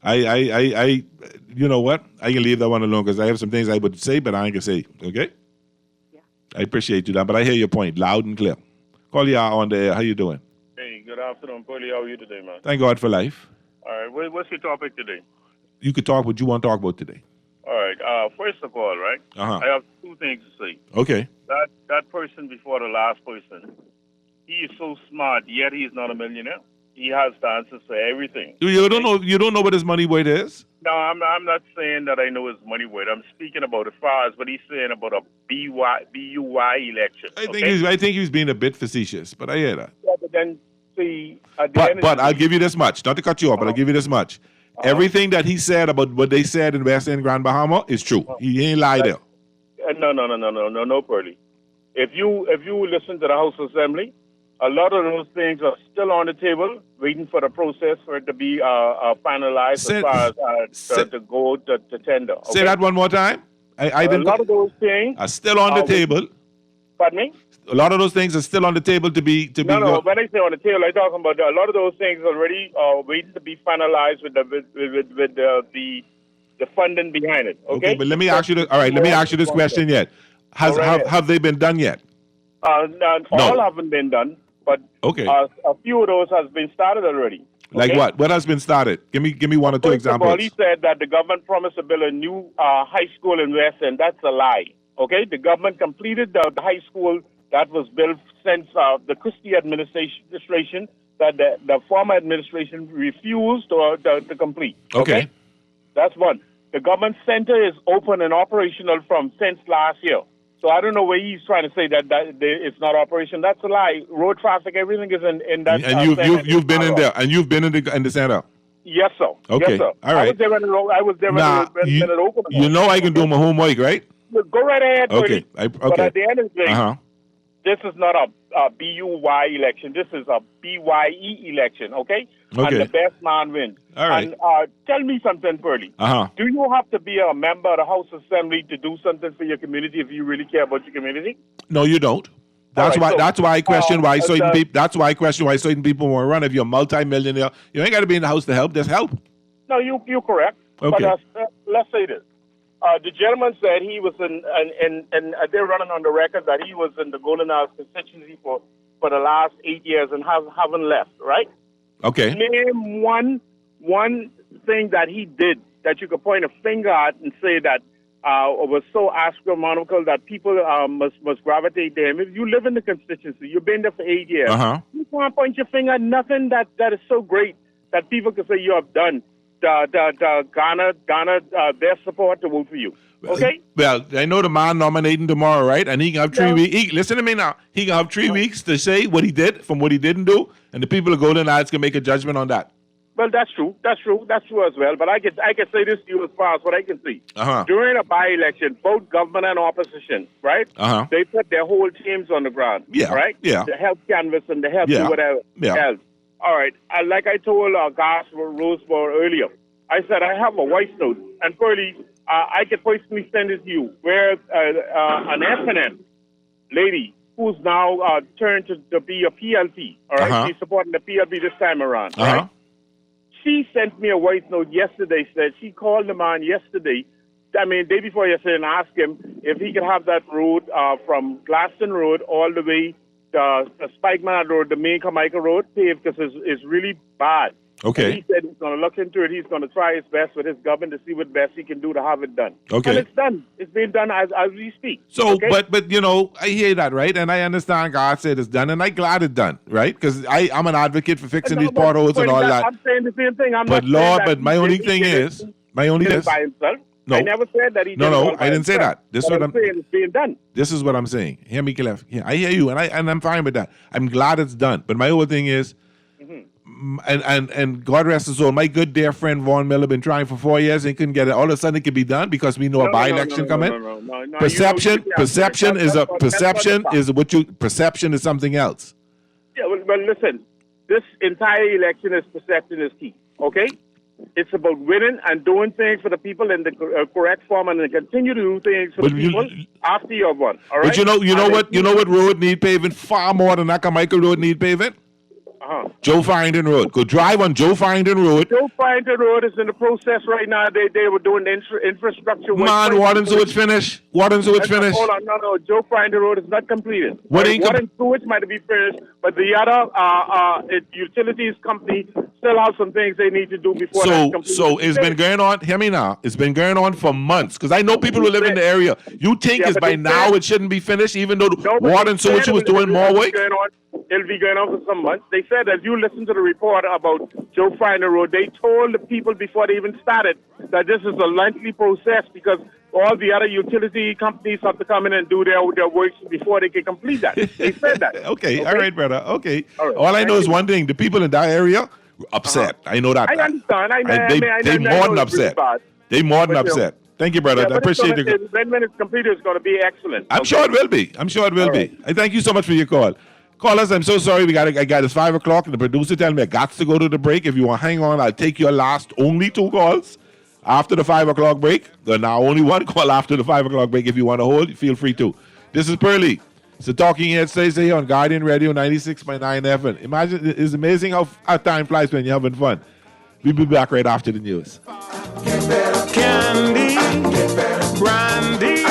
department. You know what? I can leave that one alone because I have some things I would say, but I ain't gonna say. Okay? Yeah. I appreciate you, that, but I hear your point loud and clear. Call you out on the air. How you doing? Hey, afternoon, Pearlie. How are you today, man? Thank God for life. All right. What's your topic today? You could talk what you want to talk about today. All right. First of all, right? Uh-huh. I have two things to say. Okay. That person before the last person, he is so smart, yet he is not a millionaire. He has the answers for everything. You don't know what his money worth is? No, I'm not saying that I know his money worth. I'm speaking about as far as what he's saying about a BUY election. I think he's being a bit facetious, but I hear that. Yeah, but then see, But I'll give you this much, not to cut you off, but I'll give you this much. Everything that he said about what they said in West End Grand Bahama is true. He ain't lied there. No, Pearlie. If you listen to the House Assembly, a lot of those things are still on the table, waiting for the process for it to be finalized as far as to go to tender. Okay? Say that one more time. A lot of those things are still on the table. Pardon me? A lot of those things are still on the table to be. No. When I say on the table, I'm talking about a lot of those things already waiting to be finalized with the funding behind it. Okay, but let me ask you this. All right, let me ask you this question yet. Have they been done yet? All haven't been done, but a few of those has been started already. Like what? What has been started? Give me one or two examples. First of all, he said that the government promised to build a new high school in West End. That's a lie. Okay, the government completed the high school that was built since the Christie administration that the former administration refused to complete. Okay. That's one. The government center is open and operational since last year. So I don't know where he's trying to say that it's not operational. That's a lie. Road traffic, everything is in that. And you've been in there, and you've been in the center. Yes, sir. Okay. Yes, sir. All right. I was there when it opened. You know I can do my homework, right? Go right ahead. Okay. But at the end of the day, this is not a BUY election. This is a BYE election, okay? And the best man wins. All right. And tell me something, Pearlie. Do you have to be a member of the House Assembly to do something for your community if you really care about your community? No, you don't. That's why I question why certain people. That's why I question why certain people won't run. If you're a multi-millionaire, you ain't got to be in the House to help. Just help. No, you're correct. Okay. But let's say this. The gentleman said he was and they're running on the record that he was in the Golden House constituency for the last 8 years and haven't left, right? Okay. Name one thing that he did that you could point a finger at and say that was so astronomical that people must gravitate to him. If you live in the constituency, you've been there for 8 years, you can't point your finger at nothing that is so great that people can say you have done. Garner their support to vote for you. Okay? Well, I know the man nominating tomorrow, right? And he can have 3 weeks. Listen to me now. He can have 3 weeks to say what he did from what he didn't do, and the people of Golden Heights can make a judgment on that. Well, that's true. That's true as well. But I can say this to you as far as what I can see. During a by-election, both government and opposition, right? They put their whole teams on the ground, right? Yeah. The health canvas and the health do whatever else. All right. Like I told Gas Roseborough earlier, I said I have a voice note, and Pearlie, I can personally send it to you, where an FNM lady who's now turned to be a PLP, all right? She's supporting the PLP this time around, right? She sent me a voice note yesterday, said she called the man yesterday, day before yesterday, and asked him if he could have that road from Glaston Road all the way the Spikeman Road, the main Carmichael Road, paved because it's really bad. Okay. And he said he's going to look into it. He's going to try his best with his government to see what best he can do to have it done. Okay. And it's done. It's being done as we speak. So, but I hear that, right? And I understand God said it's done, and I'm glad it's done, right? Because I'm an advocate for fixing these potholes and all that. I'm saying the same thing. But my only thing is, by himself. No. I never said that he did it No, I didn't say that. This is what I'm saying. It's being done. This is what I'm saying. Hear me, Caleb. I hear you, and I'm fine with that. I'm glad it's done. But my whole thing is, and God rest his soul, my good dear friend Vaughn Miller been trying for 4 years and couldn't get it. All of a sudden it can be done because we know a by-election coming. Perception is something else. Yeah, well, listen. This entire election is perception is key. Okay. It's about winning and doing things for the people in the correct form, and then continue to do things for the people after you have won. All right? But you know what road need paving far more than Carmichael Road need paving? Joe Farrington Road. Go drive on Joe Farrington Road. Joe Farrington Road is in the process right now. They were doing the infrastructure. Man, water and sewage finished. Water and sewage finished. Hold on, no. Joe Farrington Road is not completed. Water and sewage might be finished, but the other utilities company still have some things they need to do before that's completed. So it's been going on. Hear me now. It's been going on for months because I know people who live in the area. You think it's by now it shouldn't be finished, even though water and sewage was doing more work? It'll be going on for some months. They said, as you listen to the report about Joe Farrington Road, they told the people before they even started that this is a lengthy process because all the other utility companies have to come in and do their work before they can complete that. They said that. Okay, all right, brother. Okay. All I know is one thing. The people in that area upset. I know that. I understand. They more than upset. They more than upset. Thank you, brother. I appreciate it. When it's completed, it's going to be excellent. I'm sure it will be. I thank you so much for your call. Callers, I'm so sorry. I got it's 5 o'clock, and the producer telling me I got to go to the break. If you want to hang on, I'll take your last only 2 calls after the 5 o'clock break. There's now only 1 call after the 5 o'clock break. If you want to hold, feel free to. This is Pearly. It's the Talking Heads Thursday here on Guardian Radio 96.9 FM. Imagine, it's amazing how time flies when you're having fun. We'll be back right after the news. Candy, brandy,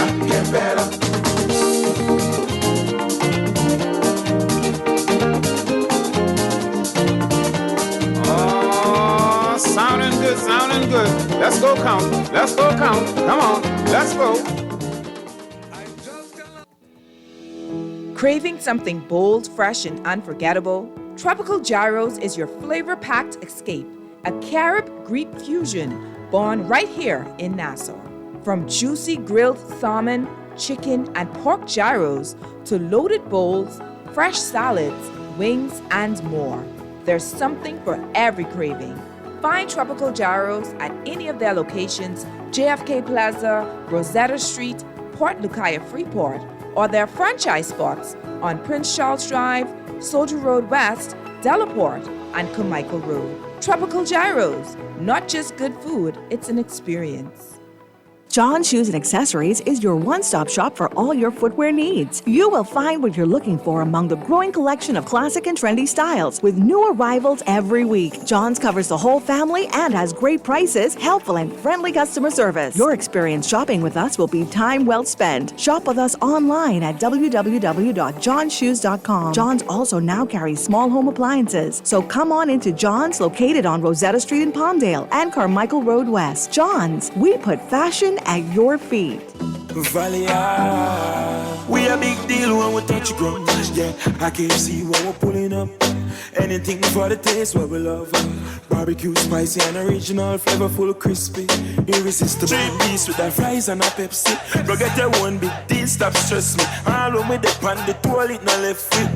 oh, sounding good. Let's go count. Come on, let's go. Craving something bold, fresh, and unforgettable? Tropical Gyros is your flavor-packed escape. A Carib-Greek fusion born right here in Nassau. From juicy grilled salmon, chicken, and pork gyros to loaded bowls, fresh salads, wings, and more. There's something for every craving. Find Tropical Gyros at any of their locations, JFK Plaza, Rosetta Street, Port Lucaya Freeport, or their franchise spots on Prince Charles Drive, Soldier Road West, Delaport, and Carmichael Road. Tropical Gyros, not just good food, it's an experience. John Shoes and Accessories is your one-stop shop for all your footwear needs. You will find what you're looking for among the growing collection of classic and trendy styles with new arrivals every week. John's covers the whole family and has great prices, helpful and friendly customer service. Your experience shopping with us will be time well spent. Shop with us online at www.johnshoes.com. John's also now carries small home appliances. So come on into John's, located on Rosetta Street in Palmdale and Carmichael Road West. John's, we put fashion at your feet. We a big deal when we touch ground. Yeah, I can see when we're pulling up. Anything for the taste what we love. Barbecue, spicy and original, flavorful, crispy, irresistible. 3-piece with the fries and a Pepsi. Go get your one big deal, stop stress me. All when we dip on the toilet, no left feet.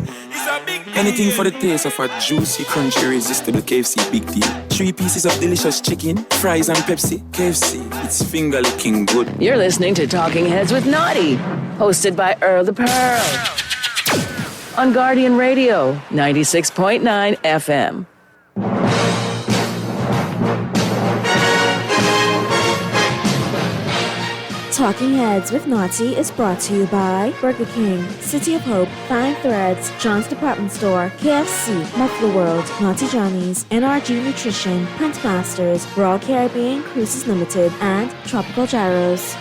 Anything for the taste of a juicy, crunchy, irresistible KFC big deal. 3 pieces of delicious chicken, fries and Pepsi. KFC, it's finger licking good. You're listening to Talking Heads with Naughty, hosted by Earl the Pearl. On Guardian Radio, 96.9 FM. Talking Heads with Naughty is brought to you by Burger King, City of Hope, Fine Threads, John's Department Store, KFC, Muffler World, Naughty Johnny's, NRG Nutrition, Print Masters, Royal Caribbean Cruises Limited, and Tropical Gyros.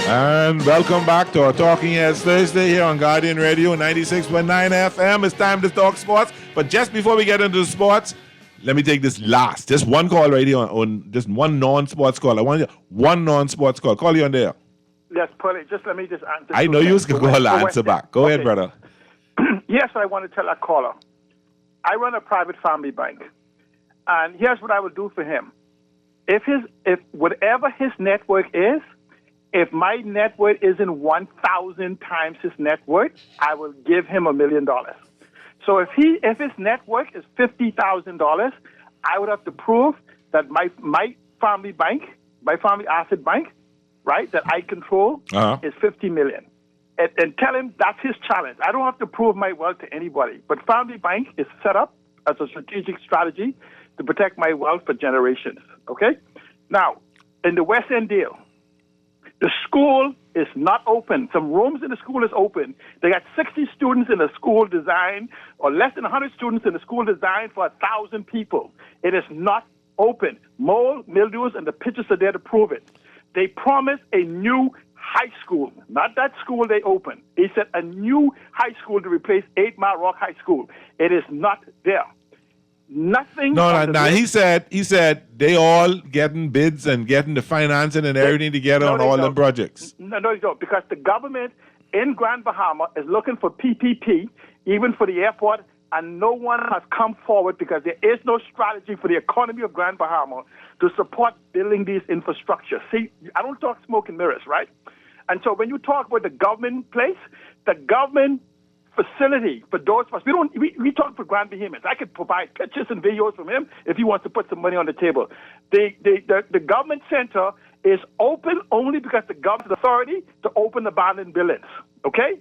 And welcome back to our Talking Heads Thursday here on Guardian Radio 96.9 FM. It's time to talk sports. But just before we get into the sports, let me take this last. Just one call right here on just one non-sports call. I want you one non-sports call. Call you on there. Yes, just let me just answer. I know you was going to answer back. Go ahead, brother. Yes, I want to tell that caller. I run a private family bank. And here's what I will do for him. If whatever his net worth is, if my net worth isn't 1,000 times his net worth, I will give him $1 million. So if his net worth is $50,000, I would have to prove that my family bank, my family asset bank, right, that I control is $50 million. And tell him that's his challenge. I don't have to prove my wealth to anybody. But family bank is set up as a strategic strategy to protect my wealth for generations. Okay? Now, in the West End deal, The school is not open. Some rooms in the school is open. They got 60 students in the school designed, or less than 100 students in the school designed for 1,000 people. It is not open. Mold, mildews, and the pictures are there to prove it. They promised a new high school, not that school they opened. They said a new high school to replace 8 Mile Rock High School. It is not there. Nothing. No. He said they all getting bids and getting the financing and everything together on all them projects. No, they don't, because the government in Grand Bahama is looking for PPP, even for the airport, and no one has come forward because there is no strategy for the economy of Grand Bahama to support building these infrastructure. See, I don't talk smoke and mirrors, right? And so when you talk about the government place, the government facility for those of us, we talk for Grand Bahamians. I could provide pictures and videos from him if he wants to put some money on the table. The government center is open only because the government has authority to open the abandoned buildings, okay?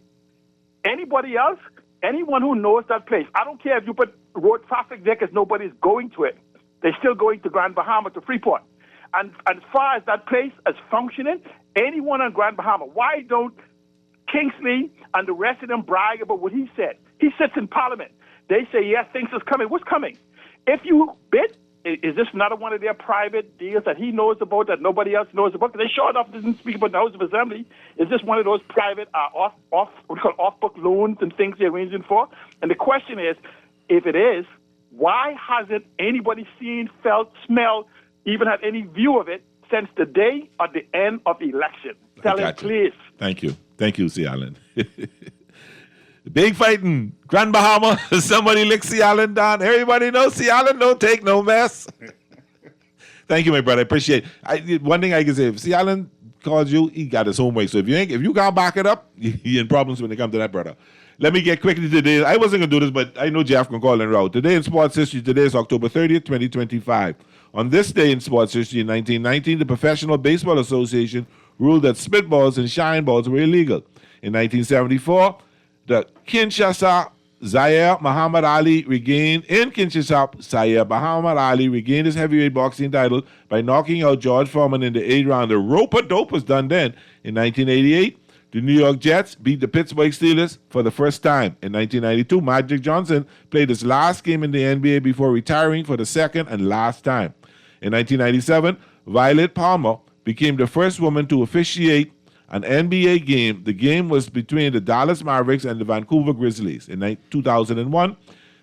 Anybody else, anyone who knows that place, I don't care if you put road traffic there because nobody's going to it. They're still going to Grand Bahama, to Freeport. And as far as that place is functioning, anyone on Grand Bahama, why don't Kingsley and the rest of them brag about what he said? He sits in Parliament. They say, yes, things is coming. What's coming? If you bid, is this another one of their private deals that he knows about that nobody else knows about? Because they sure enough didn't speak about the House of Assembly. Is this one of those private off-book loans and things they're arranging for? And the question is, if it is, why hasn't anybody seen, felt, smelled, even had any view of it since the day of the end of the election? Tell him, please. Thank you, C. Allen. Big fighting, Grand Bahama. Somebody lick C. Allen down. Everybody knows C. Allen don't take no mess. Thank you, my brother. I appreciate it. One thing I can say, if C. Allen calls you, he got his homework. So if you can't back it up, you in problems when it comes to that, brother. Let me get quickly today. I wasn't going to do this, but I know Jeff can call and route. Today in sports history, today is October 30th, 2025. On this day in sports history in 1919, the Professional Baseball Association ruled that spitballs and shine balls were illegal. In 1974, the Kinshasa Zaire Muhammad Ali regained his heavyweight boxing title by knocking out George Foreman in the 8th round. The rope-a-dope was done then. In 1988, the New York Jets beat the Pittsburgh Steelers for the first time. In 1992, Magic Johnson played his last game in the NBA before retiring for the second and last time. In 1997, Violet Palmer became the first woman to officiate an NBA game. The game was between the Dallas Mavericks and the Vancouver Grizzlies. In 2001,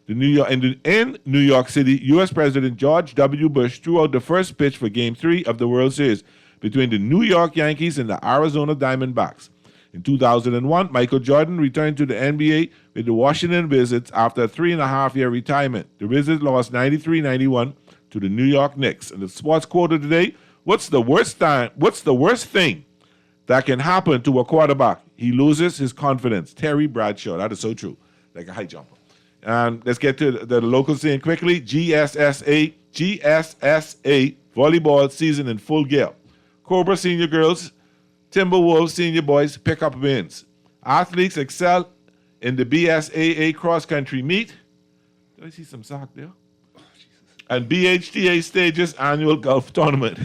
in New York City, U.S. President George W. Bush threw out the first pitch for Game 3 of the World Series between the New York Yankees and the Arizona Diamondbacks. In 2001, Michael Jordan returned to the NBA with the Washington Wizards after a 3.5-year retirement. The Wizards lost 93-91 to the New York Knicks. And the sports quote of today, what's the worst thing that can happen to a quarterback? He loses his confidence. Terry Bradshaw. That is so true. Like a high jumper. And let's get to the local scene quickly. GSSA volleyball season in full gear. Cobra senior girls, Timberwolves senior boys pick up wins. Athletes excel in the BSAA cross-country meet. Did I see some sock there? Oh, and BHTA stages annual golf tournament.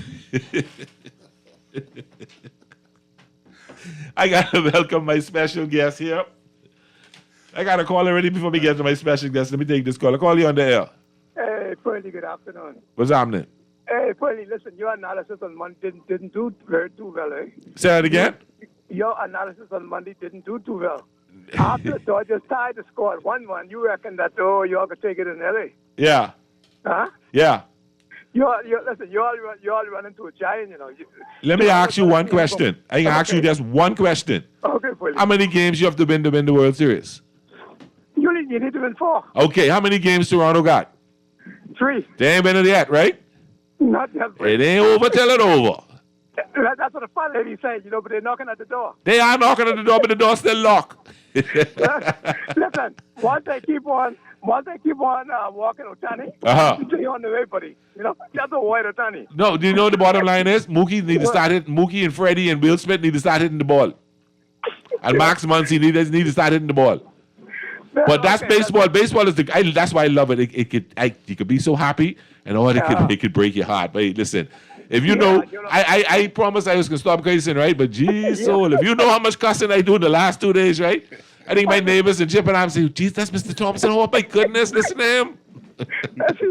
I got to welcome my special guest here. I got a call already before we get to my special guest. Let me take this call. I'll call you on the air. Hey, Pearly, good afternoon. What's happening? Hey, Pearly, listen, your analysis on Monday didn't do too well, eh? Say that again? Your analysis on Monday didn't do too well. After the Dodgers tied the score at 1-1, you reckon that, you all could take it in L.A.? Yeah. Huh? Yeah. Listen, you all run into a giant, Let me ask you one question. I can ask you just one question. Okay, Pearly. How many games you have to win the World Series? You need to win 4. Okay, how many games Toronto got? 3. They ain't been in it yet, right? Not yet. It ain't over till it's over. That's what the fun lady said, but they're knocking at the door. They are knocking at the door, but the door's still locked. Listen, once they keep on walking Otani, stay on the way, buddy. Just avoid Otani. No, do you know what the bottom line is? Mookie and Freddie and Will Smith need to start hitting the ball. And Max Muncy need to start hitting the ball. But that's baseball. Baseball is that's why I love it. You could be so happy, and it could break your heart. But hey, listen, If you know, I promise I was going to stop cussing, right? But geez, soul, if you know how much cussing I do in the last 2 days, right? I think my neighbors and Chip and I'm saying, geez, that's Mr. Thompson. Oh, my goodness, listen to him.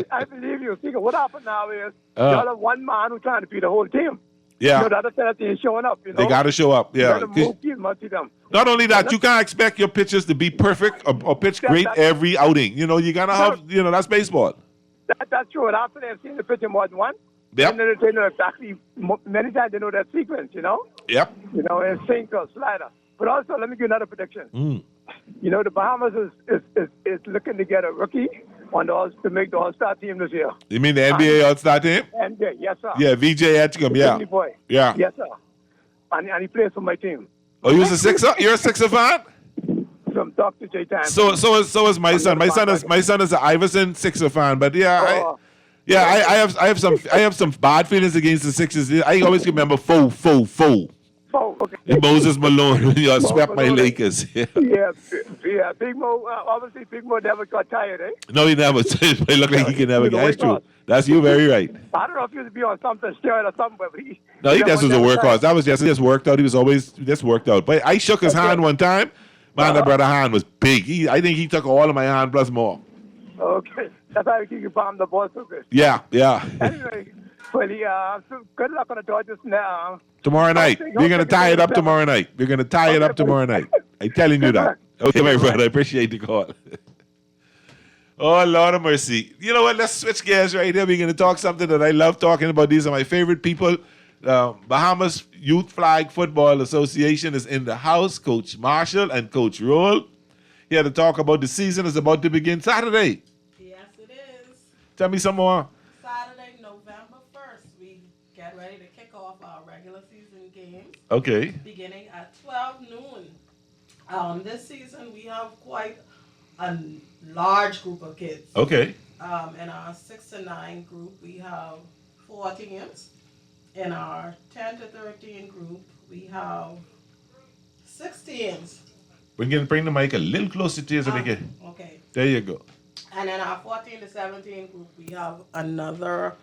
I believe you. See, what happened now is you have one man who's trying to feed the whole team. Yeah. You know, the other side is showing up. You know? They got to show up. Yeah. Not only that, you can't expect your pitchers to be perfect or pitch great every outing. You know, you got to have, you know, that's baseball. That's true. And after they've seen the pitcher more than once, yep. Then they know exactly, many times they know that sequence, you know? Yep. You know, and sinker, slider. But also, let me give you another prediction. You know, the Bahamas is looking to get a rookie to make the All-Star team this year. You mean the NBA All-Star team? NBA, yes, sir. Yeah, VJ Edgecombe, yeah. Boy. Yeah. Yes, sir. And he plays for my team. Oh, you're a Sixer? You're a Sixer fan? From Dr. J. Time. So is my son. My son is an Iverson Sixer fan, but yeah, I have some bad feelings against the Sixers. I always remember Foe. Okay. Moses Malone when you swept my Lakers. Yeah, Big Mo. Obviously, Big Mo never got tired, eh? No, he never. He looked like he can never get. That's true. That's you very right. I don't know if he was to be on something steroid or something, but he just was a workhorse. That was just worked out. He was always just worked out. But I shook his hand one time. Man, that brother hand was big. I think he took all of my hand plus more. Okay, that's how you can bomb the ball so good. Yeah. Anyway, well, so good luck on the Dodgers now. Tomorrow night. We're going to tie it up tomorrow night. I'm telling you that. Okay, my brother. I appreciate the call. Oh, Lord of mercy. You know what? Let's switch gears right here. We're going to talk something that I love talking about. These are my favorite people. Bahamas Youth Flag Football Association is in the house. Coach Marshall and Coach Roll here to talk about the season is about to begin Saturday. Yes, it is. Tell me some more. Saturday, November 1st, we get ready to kick off our regular season games. Okay. Beginning at 12 noon. This season, we have quite a large group of kids. Okay. In our 6 to 9 group, we have 4 teams. In our 10 to 13 group, we have 6 teams. We can bring the mic a little closer to you so they get. Okay. There you go. And in our 14 to 17 group, we have another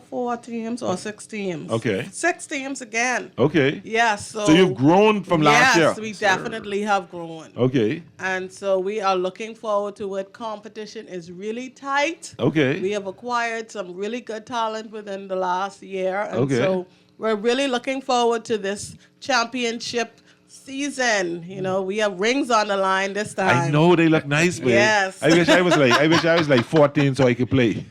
4 teams or 6 teams. Okay. 6 teams again. Okay. Yes. So you've grown from last year. Yes, we definitely have grown. Okay. And so we are looking forward to it. Competition is really tight. Okay. We have acquired some really good talent within the last year. And okay. So we're really looking forward to this championship season. You know, we have rings on the line this time. I know they look nice, man. Yes. I wish I was like 14 so I could play.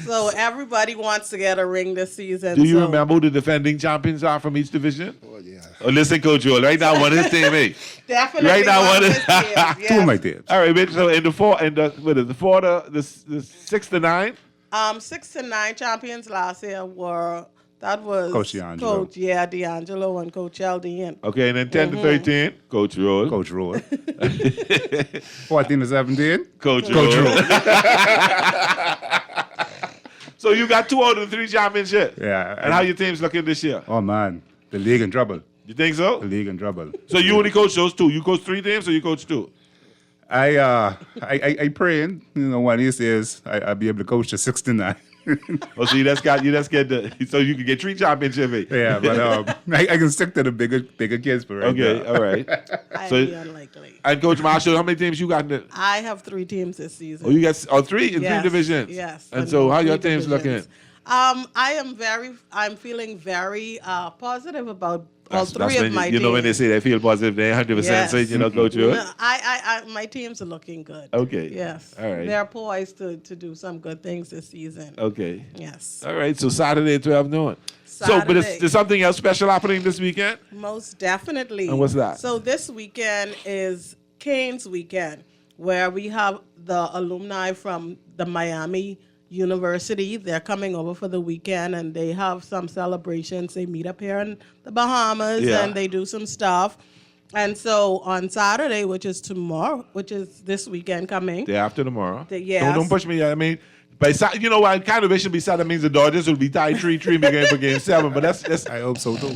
So everybody wants to get a ring this season. Do you remember who the defending champions are from each division? Oh, yeah. Oh, listen, Coach Joel, right now one of his team, eh? Definitely. Right now one of his teams, yes. 2 of my teams. All right, bitch. So in the 6 to 9? 6 to 9 champions last year was Coach D'Angelo. D'Angelo and Coach Aldine. Okay, and then 10 to 13, Coach Roll. 14 to 17, Coach Roll. So you got 2 out of the 3 championships. Yeah. And how your team's looking this year? Oh, man. The league in trouble. You think so? The league in trouble. So you only coach those 2? You coach 3 teams or you coach 2? I praying, one of these days I'll be able to coach the 6 to 9. Oh, so you just get so you can get 3 championships. Yeah, but I can stick to the bigger kids for right now. Okay, all right. Highly unlikely. And Coach Marshall, how many teams you got? I have 3 teams this season. Oh, you got 3 in 3 divisions. Yes. And so how your teams looking? I'm feeling very positive about all 3 of my teams. You know when they say they feel positive, they 100% say, Coach Joel? My teams are looking good. Okay. Yes. All right. They're poised to do some good things this season. Okay. Yes. All right. So Saturday, 12 noon. So, but there's something else special happening this weekend? Most definitely. And what's that? So this weekend is Canes weekend, where we have the alumni from the Miami University. They're coming over for the weekend, and they have some celebrations. They meet up here in the Bahamas, and they do some stuff. And so on Saturday, which is this weekend coming. Day after tomorrow. Yes. Don't push me. I mean, you know what? Kind of it should be Saturday means the Dodgers will be tied 3-3 again for Game 7. But that's I hope so too.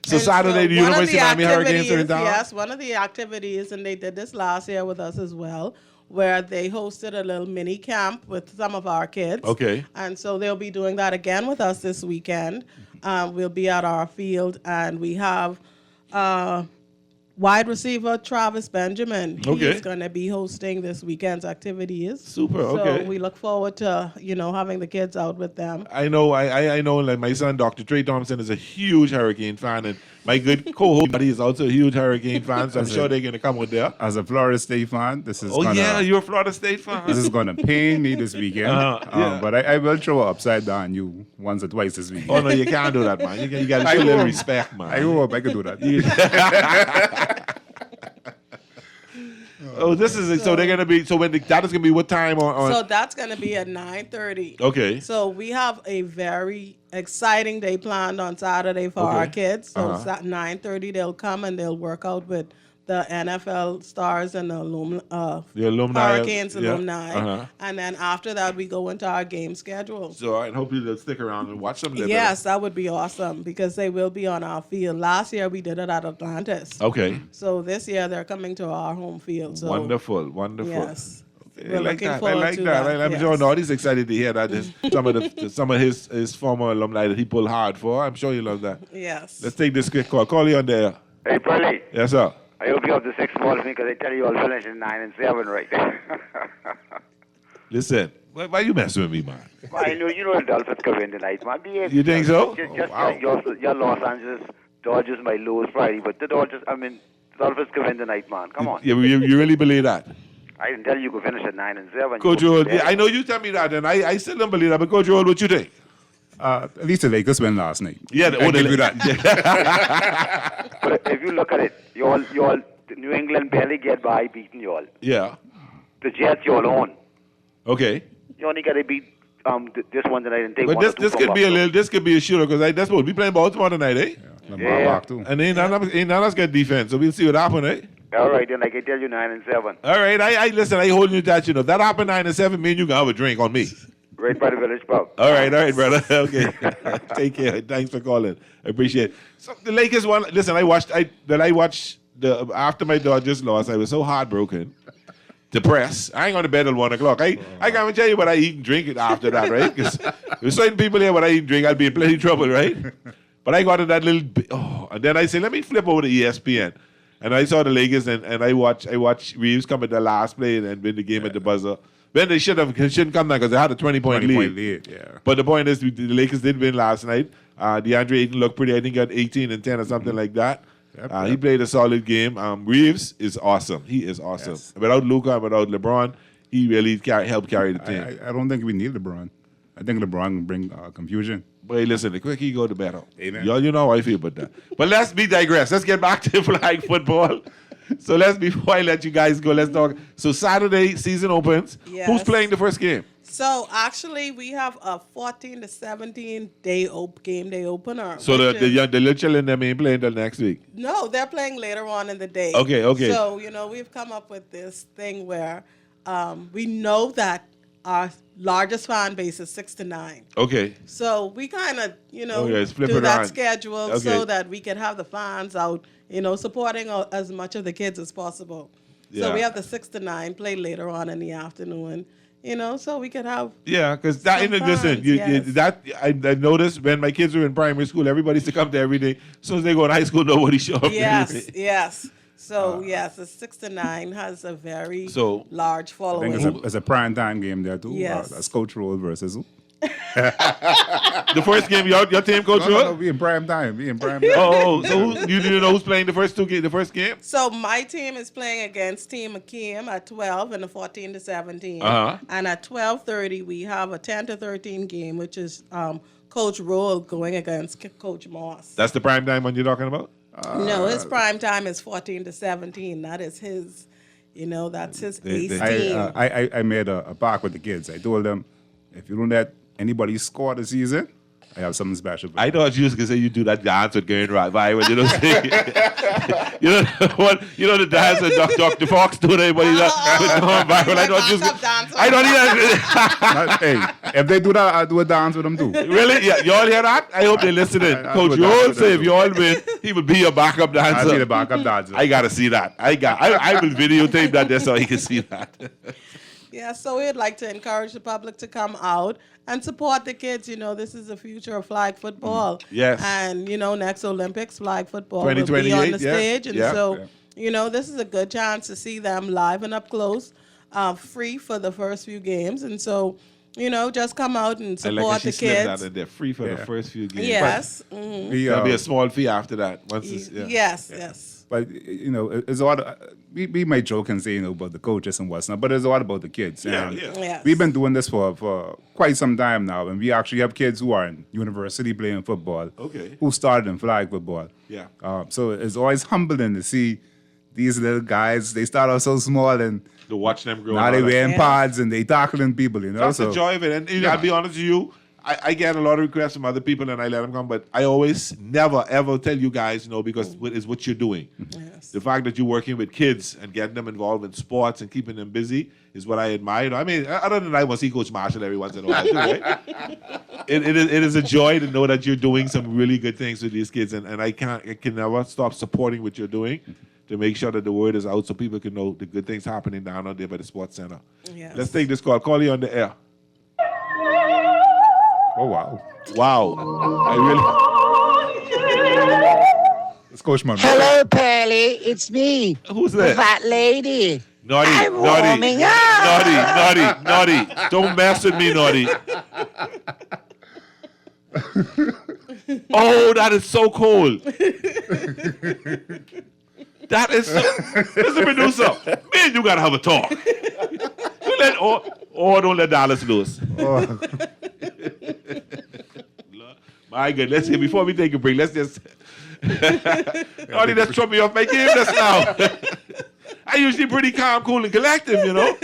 So Saturday, the University of Miami Hurricanes are in town. Yes, one of the activities, and they did this last year with us as well, where they hosted a little mini camp with some of our kids. Okay. And so they'll be doing that again with us this weekend. We'll be at our field, and we have wide receiver Travis Benjamin. Okay. He's going to be hosting this weekend's activities. Super, So okay. we look forward to, having the kids out with them. I know, I know, like my son, Dr. Trey Thompson, is a huge Hurricane fan, and my good co-host buddy is also a huge Hurricane fan, so I'm sure they're going to come with there. As a Florida State fan, this is yeah, you're a Florida State fan. This is going to pain me this weekend. Yeah. But I will throw upside down you once or twice this weekend. Oh, no, you can't do that, man. You got to show a little respect, man. I hope I can do that. Oh, this is so they're gonna be that is gonna be what time on? So that's gonna be at 9:30. Okay. So we have a very exciting day planned on Saturday for our kids. So at 9:30 they'll come and they'll work out with the NFL stars and the alumni, Hurricanes alumni. Uh-huh. And then after that we go into our game schedule. So I hope they'll stick around and watch them. Yes, that would be awesome because they will be on our field. Last year we did it at Atlantis. Okay. So this year they're coming to our home field. So Wonderful. yes. I like that. I'm sure Naughty's excited to hear that. Some of his former alumni that he pulled hard for. I'm sure you love that. Yes. Let's take this quick call. Call you on there. Hey, Pearly. Yes, sir. I hope you have the 6 ball for me because I tell you I'll finish in 9 and 7 right there. Listen, why you messing with me, man? Well, I know you know the Dolphins come in tonight, man. You think so? Your Los Angeles Dodgers might lose Friday, but the Dolphins come in tonight, man. Come on. Yeah, you really believe that? I didn't tell you go finish at 9 and 7. Coach Joel, I know you tell me that, and I still don't believe that. But Coach Joel, what you think? At least the Lakers win last night. Yeah, I give you that. But if you look at it, you all New England barely get by beating you all. Yeah. The Jets you all own. Okay. You only got to beat this one tonight and take But one this could be this could be a shooter because that's what we playing Baltimore tonight, eh? Yeah. And ain't none of us got defense, so we'll see what happens, eh? All right, then I can tell you 9 and 7. All right, I listen. I holding you that. If that happened 9 and 7, me and you can have a drink on me. Right by the village pub. All right, brother. Okay. Take care. Thanks for calling. I appreciate it. So the Lakers won. Listen, I watched after my Dodgers lost. I was so heartbroken, depressed. I ain't going to bed till 1 o'clock. I can't even tell you what I eat and drink after that, right? Because there's certain people here what I eat and drink, I'd be in plenty of trouble, right? But I got in that and then I said, let me flip over to ESPN. And I saw the Lakers and I watched Reeves come at the last play and win the game at the buzzer. Then they shouldn't come down because they had a 20-point lead. Yeah. But the point is, the Lakers did win last night. DeAndre Ayton looked pretty. I think he got 18 and 10 or something like that. Yep. He played a solid game. Reeves is awesome. He is awesome. Yes. Without Luka and without LeBron, he really helped carry the team. I don't think we need LeBron. I think LeBron can bring confusion. But listen, the quicker you go, the better. Amen. You know how I feel about that. But let's digress. Let's get back to flag football. So before I let you guys go, let's talk. So Saturday season opens. Yes. Who's playing the first game? So actually, we have a 14 to 17 game day opener. So the little children them ain't playing till next week. No, they're playing later on in the day. Okay. So we've come up with this thing where we know that our largest fan base is 6 to 9. Okay. So we kind of flip do it that around. schedule so that we can have the fans out, supporting as much of the kids as possible. Yeah. So we have the 6 to 9 play later on in the afternoon. So we could have because that I noticed when my kids were in primary school, everybody used to come there every day. As soon as they go to high school, nobody show up. Yes. So the 6 to 9 has a very large following. I think it's a prime time game there too. Yes. That's Coach Roll versus who? The first game, your team, Coach Roll? No, we in prime time. So you know who's playing the first game? So my team is playing against Team McKeam at 12 in the 14 to 17. And at 12:30 we have a 10 to 13 game, which is Coach Roll going against Coach Moss. That's the prime time one you're talking about? No, his prime time is 14 to 17. That is his, that's his ace team. I made a pact with the kids. I told them, if you don't let anybody score this season, I have something special. I thought you was gonna say you do that dance with Gary Viral. You know, you know what? You know the dance that Dr. Fox do. Everybody with going viral. I thought you was. I don't even. Hey, if they do that, I do a dance with them too. Really? Yeah, you all hear that? I hope they're listening. Coach, you all say if you all win, he would be your backup dancer. I'll be the backup dancer. I gotta see that. I will videotape that just so he can see that. Yeah, so we'd like to encourage the public to come out and support the kids. You know, this is the future of flag football. Yes. And, you know, next Olympics, flag football will be on the stage. And you know, this is a good chance to see them live and up close, free for the first few games. And so, you know, just come out and support the kids. That they're free for the first few games. Yes. There'll be a small fee after that. Yes. But, you know, it's a lot of, we might joke and say, you know, about the coaches and whatnot, but it's a lot about the kids. Yes. We've been doing this for quite some time now, and we actually have kids who are in university playing football, who started in flag football. Yeah. So it's always humbling to see these little guys. They start out so small, and to watch them grow. Now they wearing pads and they tackling people, you know. That's the joy of it. And you know, I'll be honest with you, I get a lot of requests from other people and I let them come, but I always never ever tell you guys, you know, because it's what you're doing. Yes. The fact that you're working with kids and getting them involved in sports and keeping them busy is what I admire. I mean, other than I want to see Coach Marshall every once in a while, too, right? it is a joy to know that you're doing some really good things with these kids, and I can never stop supporting what you're doing to make sure that the word is out so people can know the good things happening down out there by the sports center. Yes. Let's take this call. Call you on the air. Oh, wow. Wow. It's Coach Monroe. Hello, Pearly. It's me. Who's that? That lady. Naughty. I'm warming up. Naughty. Don't mess with me, Naughty. Oh, that is so cold. That is so... Mr. Producer, man, you got to have a talk. Don't let Dallas loose. Oh. My God, let's see. Before we take a break, let's just... Naughty, that's throw me off my game just now. I usually pretty calm, cool, and collective, you know.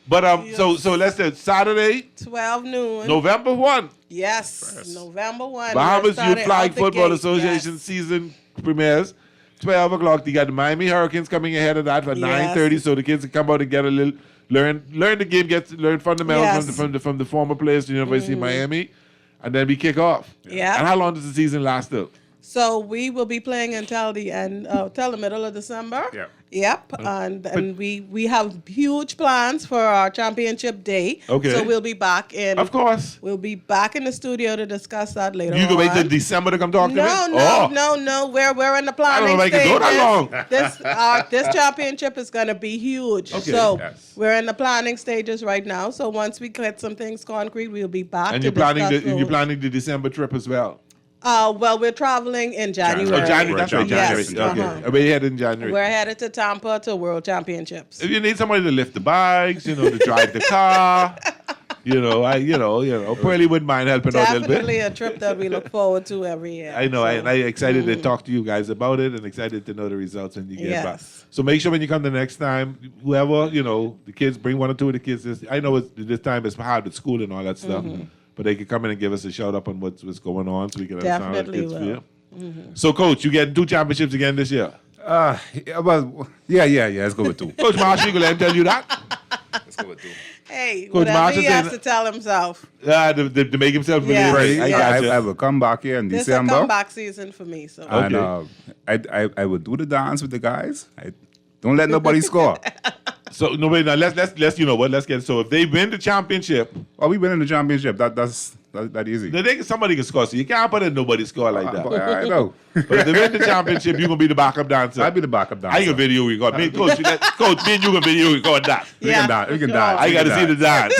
But so let's say Saturday, 12 noon, November 1. Yes, November 1. Bahamas Youth Flag Football Association season premieres. 12 o'clock. You got the Miami Hurricanes coming ahead of that for 9:30, so the kids can come out and get a little learn the game, learn fundamentals from the former players at the University of Miami, and then we kick off. Yeah. And how long does the season last till? So we will be playing until the end, till the middle of December. Yeah. Yep. And we have huge plans for our championship day. Okay. So we'll be back in. Of course. We'll be back in the studio to discuss that later. You can wait till December to come talk to me? No. We're in the planning I don't know if I can go stages. that long. This championship is going to be huge. Okay. So we're in the planning stages right now. So once we get some things concrete, we'll be back. And you're planning the December trip as well. Well, we're traveling in January. Oh, January. That's right. Yes. January. Okay. We're headed in January. We're headed to Tampa to World Championships. If you need somebody to lift the bikes, to drive the car, Pearly wouldn't mind helping out a little bit. Definitely a trip that we look forward to every year. I know. I'm excited to talk to you guys about it and excited to know the results when you get back. So make sure when you come the next time, whoever, the kids, bring one or two of the kids. I know this time it's hard with school and all that stuff. But they can come in and give us a shout up on what's going on so we can understand how the kids feel. So, Coach, you getting 2 championships again this year? Yeah. Let's go with 2. Coach Marshall, you let him tell you that? Let's go with 2. Hey, Coach whatever he has to tell himself. To make himself believe. Right. I got you. I will come back here in December. This is a comeback season for me. So. And I will do the dance with the guys. Don't let nobody score. So no, wait, now let's let's get so if they win the championship, we win the championship. That's easy. Somebody can score, so you can't put in nobody score like that. I know. But if they win the championship, you're gonna be the backup dancer. I'll be the backup dancer. I can video record. Coach, me and you can video record that. We can dance. I gotta see the dance.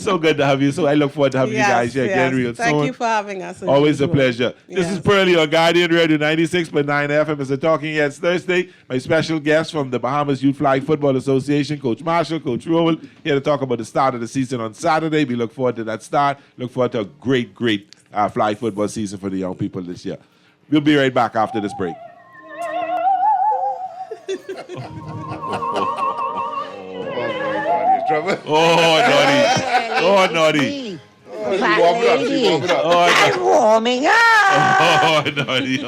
So good to have you. So I look forward to having you guys here again real soon. Thank you for having us. Always a pleasure. This is Pearly on Guardian Radio 96.9 FM. It's a Talking Heads Thursday. My special guest from the Bahamas Youth Flag Football Association, Coach Marshall, Coach Rowell, here to talk about the start of the season on Saturday. We look forward to that start. Look forward to a great flag football season for the young people this year. We'll be right back after this break. Naughty. Oh, naughty. Fat lady, I'm warming up. Oh, naughty.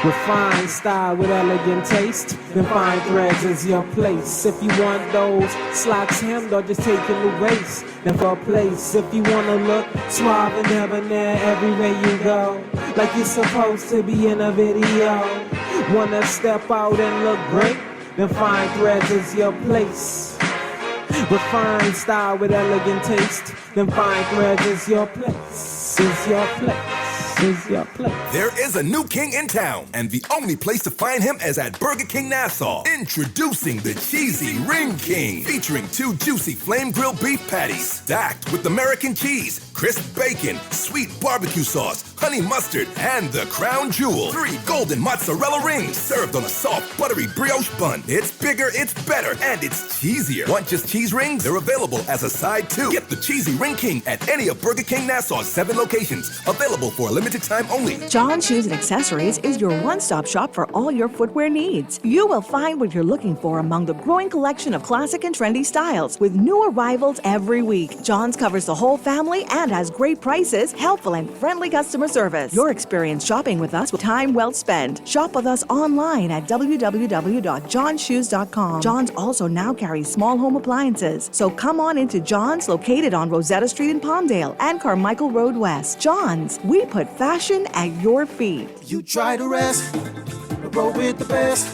Refined style with elegant taste, then fine threads is your place. If you want those slacks hemmed or just taking the waist, then for a place. If you wanna look suave and debonair everywhere you go, like you're supposed to be in a video. Wanna step out and look great, then fine threads is your place. Refined style with elegant taste, then fine threads is your place. Is your place. Is your place. There is a new king in town, and the only place to find him is at Burger King Nassau. Introducing the Cheesy Ring King, featuring 2 juicy flame grilled beef patties stacked with American cheese, crisp bacon, sweet barbecue sauce, honey mustard, and the crown jewel, 3 golden mozzarella rings served on a soft, buttery brioche bun. It's bigger, it's better, and it's cheesier. Want just cheese rings? They're available as a side too. Get the Cheesy Ring King at any of Burger King Nassau's 7 locations. Available for a limited time only. John Shoes and Accessories is your one-stop shop for all your footwear needs. You will find what you're looking for among the growing collection of classic and trendy styles with new arrivals every week. John's covers the whole family and has great prices, helpful and friendly customer service. Your experience shopping with us with time well spent. Shop with us online at www.johnshoes.com. John's also now carries small home appliances. So come on into John's, located on Rosetta Street in Palmdale and Carmichael Road West. John's, we put fashion at your feet. You try to rest, roll with the best.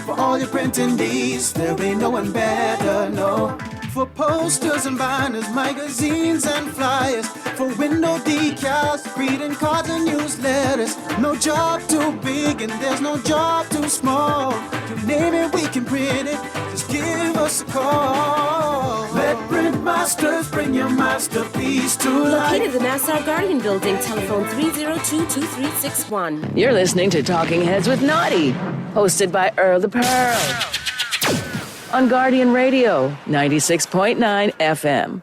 For all your printing needs, there ain't no one better, no. For posters and banners, magazines and flyers. For window decals, greeting cards and newsletters. No job too big and there's no job too small. You name it, we can print it. Just give us a call. Let Print Masters bring your masterpiece to life. Located in the Nassau Guardian Building, telephone 302-2361. You're listening to Talking Heads with Naughty, hosted by Earl the Pearl. On Guardian Radio, 96.9 FM.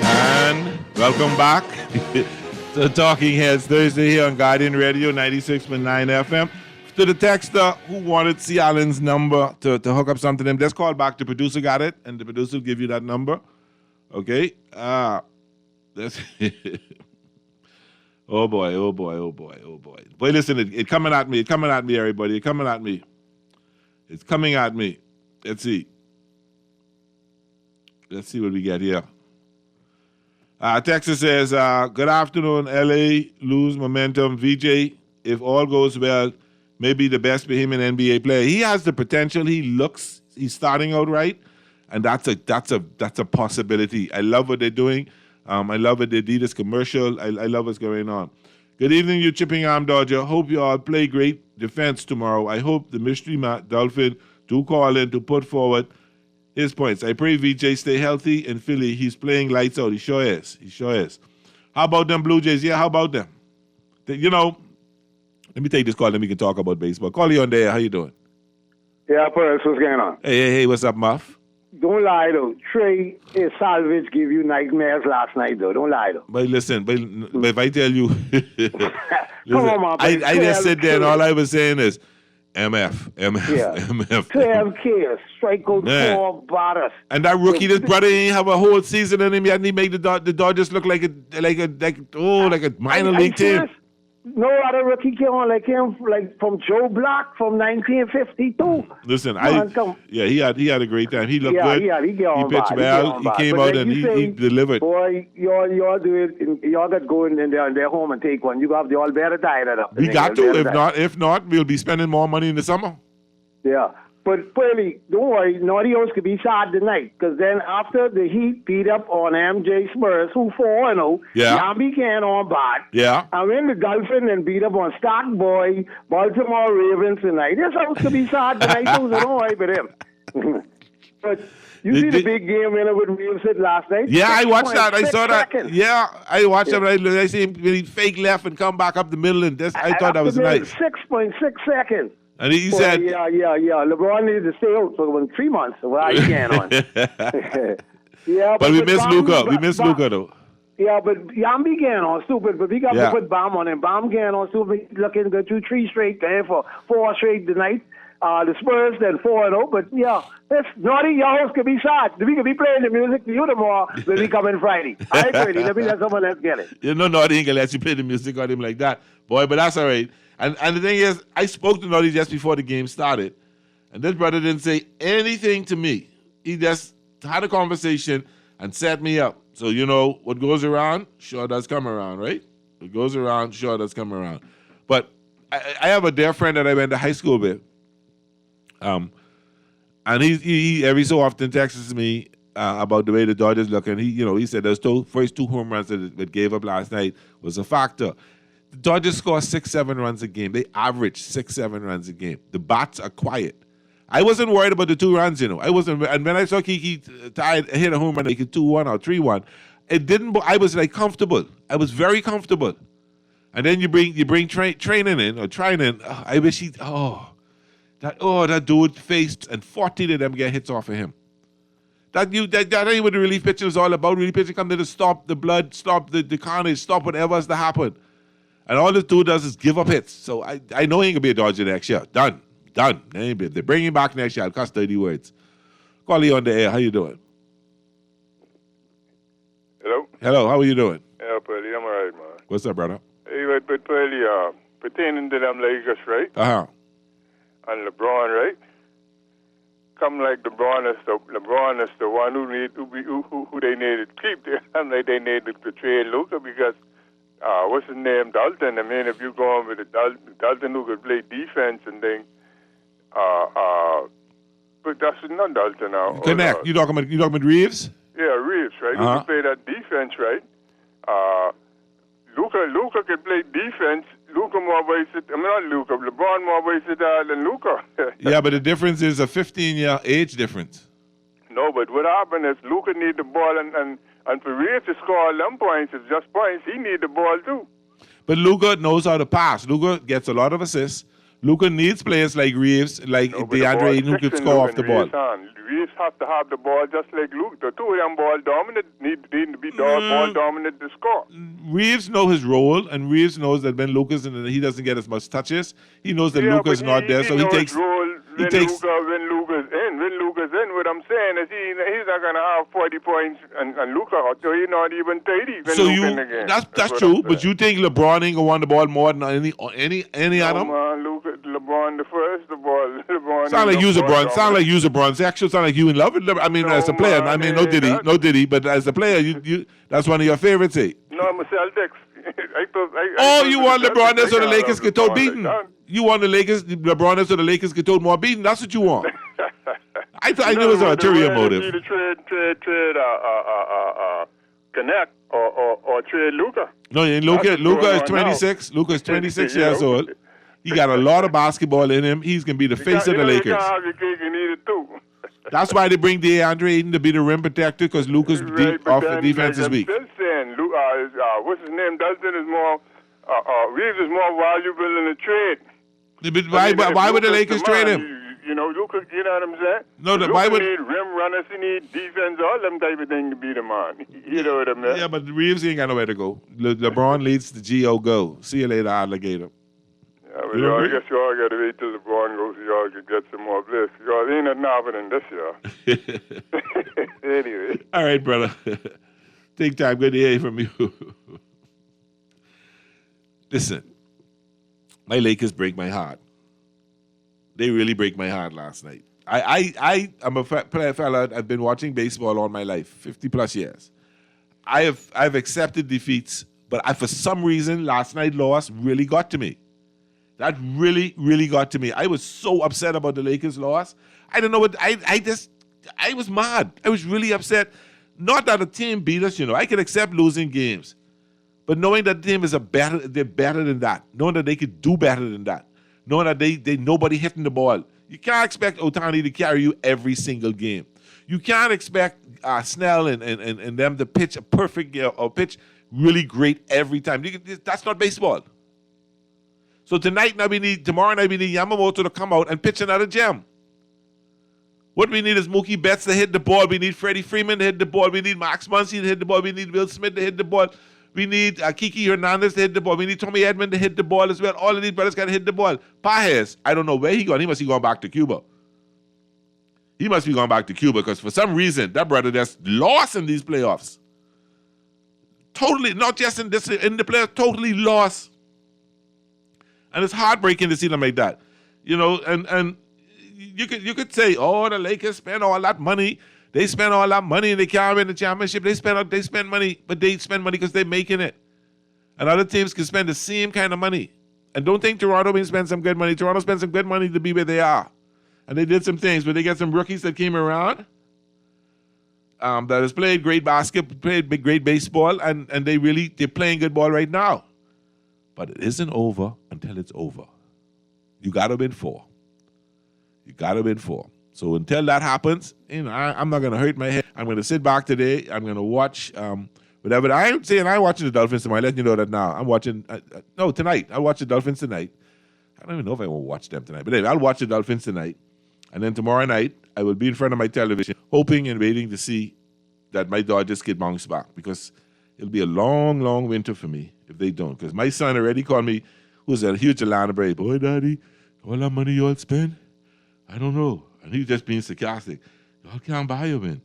And welcome back. The Talking Heads Thursday here on Guardian Radio 96.9 FM. To the texter who wanted C. Allen's number to hook up something to him, just call back. The producer got it, and the producer will give you that number. Okay? That's oh boy. Boy, listen, it's coming at me. It's coming at me, everybody. It's coming at me. It's coming at me. Let's see. Let's see what we get here. Texas says, good afternoon, LA, lose momentum. VJ, if all goes well, maybe the best Bahamian NBA player. He has the potential. He's starting out right, and that's a possibility. I love what they're doing. I love what they did this commercial. I love what's going on. Good evening, you Chipping Arm Dodger. Hope you all play great defense tomorrow. I hope the mystery Dolphin do call in to put forward his points. I pray VJ stay healthy in Philly. He's playing lights out. He sure is. How about them Blue Jays? Yeah, how about them? Let me take this call, then we can talk about baseball. Call you on there. How you doing? Yeah, Perez, what's going on? Hey, what's up, Muff? Don't lie, though. Trey Salvage gave you nightmares last night, though. Don't lie, though. But listen, but if I tell you... listen, come on, man. I just sit there and all I was saying is, MF. 12 kills, strikeout 4 batters. And that rookie, this brother, ain't have a whole season in him yet, and he made the Dodgers look like a minor league team. No other rookie came on like him, like from Joe Block from 1952. Listen, he had a great time. He looked good. He pitched well. He came out and he delivered. Boy, y'all do it. Y'all got going in their home and take one. You got the all better diet. We got to. If not, we'll be spending more money in the summer. Yeah. But Pearly, don't worry, Naughty O's could be sad tonight. Because then after the Heat beat up on MJ Spurs, who 4-0, Yambi can on bad. Yeah. And when the Dolphins and beat up on Stock Boy, Baltimore Ravens tonight, this house could be sad tonight too, so don't worry about him. But you see the big game winner with Reeves hit last night? Yeah, I watched that. I saw that. Seconds. Yeah, I watched him. I see him really fake left and come back up the middle, and I thought that was nice. 6.6 seconds. And he said, Yeah. LeBron needed to stay out for 3 months. So I can on. Yeah, but we miss Luka. We miss Luka, though. Yeah, but Yambi can on stupid. But we got to put Bam on him. Bam can on stupid. Looking good 2-3 straight there for 4 straight tonight. The Spurs then 4-0. But yeah, it's Naughty. Your host could be sad. We could be playing the music to you tomorrow when we come in Friday. All right, Brady. Let me let someone else get it. You know, Naughty ain't gonna let you play the music on him like that, boy. But that's all right. And the thing is, I spoke to Naughty just before the game started, and this brother didn't say anything to me. He just had a conversation and set me up. So, you know, what goes around, sure does come around, right? What goes around, sure does come around. But I have a dear friend that I went to high school with. And he every so often texts me about the way the Dodgers look. And he said those first 2 home runs that gave up last night was a factor. The Dodgers score 6-7 runs a game. They average 6-7 runs a game. The bats are quiet. I wasn't worried about the 2 runs, I wasn't. And when I saw Kiki hit a home run like a 2-1 or 3-1, it didn't. I was like comfortable. I was very comfortable. And then you bring training in. I wish that dude faced and 40 of them get hits off of him. That ain't what the relief pitching is all about. Relief pitching come there to stop the blood, stop the carnage, stop whatever has to happen. And all this dude does is give up hits. So I know he ain't gonna be a Dodger next year. Done. They bring him back next year. I'll cuss 30 words. Call you on the air. How you doing? Hello. How are you doing? Yeah, Pearly, I'm all right, man. What's up, brother? Hey, but Pearly, pertaining to them Lakers, right? Uh-huh. And LeBron, right? Come like LeBron is the one who they needed to keep. I'm like they needed to trade Luka because what's his name, Dalton. I mean, if you go on with Dalton who could play defense and then but that's not Dalton now. Connect. You talking about Reeves? Yeah, Reeves, right? Who can play that defense, right? Luka can play defense. LeBron more wasted than Luka. Yeah, but the difference is a 15-year age difference. No, but what happened is Luka need the ball, and for Reeves to score 11 points, it's just points. He need the ball too. But Luka knows how to pass. Luka gets a lot of assists. Luka needs players like Reeves, like DeAndre Ayton, who could score off the ball. Reeves have to have the ball just like Luka. The 2 of them ball dominant need to be ball dominant to score. Reeves knows his role, and Reeves knows that when Luka's in, he doesn't get as much touches. He knows that Luka's not there, so he takes. When Luka's in, what I'm saying is he's not gonna have 40 points, and Luka, so he's not even 30. So that's true, but you think LeBron ain't gonna want the ball more than any Adam? LeBron the first, LeBron. Sound like you LeBron. Actually, sound like you in love with LeBron. I mean, as a player, I mean, no Diddy, but as a player, you that's one of your favorites, eh? No, I'm a Celtics. You want LeBron there so the Lakers get told beaten? You want LeBron there so the Lakers get told more beaten? That's what you want. I knew it was an ulterior motive. You need to trade Connect or trade Luka. No, Luka is 26. Luka is 26 years old. He got a lot of basketball in him. He's going to be the face of the Lakers. You can't have your cake and eat it too. That's why they bring DeAndre Ayton to be the rim protector, because Luka's off the defense is weak. I'm still saying, what's his name? Dalton is more, Reeves is more valuable in the trade. Why would the Lakers trade him? Luka, you know what I'm saying? No, Luka need rim runners, he need defense, all them type of things to beat him on. You know what I mean? Yeah, but Reeves ain't got nowhere to go. LeBron leads the G.O. go. See you later, alligator. Yeah, but I guess you all got to wait till LeBron goes so y'all can get some more bliss. Y'all ain't nothing happening this year. Anyway. All right, brother. Take time. Good to hear from you. Listen, my Lakers break my heart. They really break my heart last night. I'm a fella. I've been watching baseball all my life, 50 plus years. I've accepted defeats, but for some reason, last night's loss really got to me. That really, really got to me. I was so upset about the Lakers' loss. I don't know what I was mad. I was really upset. Not that the team beat us, I could accept losing games. But knowing that the team they're better than that, knowing that they could do better than that, knowing that they nobody hitting the ball. You can't expect Otani to carry you every single game. You can't expect Snell and them to pitch a perfect or pitch really great every time. That's not baseball. So tomorrow night we need Yamamoto to come out and pitch another gem. What we need is Mookie Betts to hit the ball. We need Freddie Freeman to hit the ball. We need Max Muncy to hit the ball. We need Will Smith to hit the ball. We need Kiki Hernandez to hit the ball. We need Tommy Edman to hit the ball as well. All of these brothers got to hit the ball. Pajes, I don't know where he gone. He must be going back to Cuba. He must be going back to Cuba because for some reason, that brother just lost in these playoffs. Totally, not just in the playoffs, totally lost. And it's heartbreaking to see them like that. And you could say, oh, the Lakers spent all that money. They spend all that money and they can't win the championship. They spend money, but they spend money because they're making it. And other teams can spend the same kind of money. And don't think Toronto may spend some good money. Toronto spent some good money to be where they are. And they did some things, but they got some rookies that came around that has played great basketball, played great baseball, and they're playing good ball right now. But it isn't over until it's over. You got to win 4. You got to win 4. So until that happens, I'm not going to hurt my head. I'm going to sit back today. I'm going to watch whatever. I'm saying I'm watching the Dolphins tomorrow. I'm letting you know that now. I'm watching, tonight. I'll watch the Dolphins tonight. I don't even know if I will watch them tonight. But anyway, I'll watch the Dolphins tonight. And then tomorrow night, I will be in front of my television, hoping and waiting to see that my Dodgers get bounced back. Because it'll be a long, long winter for me if they don't. Because my son already called me, who's a huge Atlanta Brave. Boy, Daddy, all that money you all spend? I don't know. And he's just being sarcastic. Y'all can't buy a win.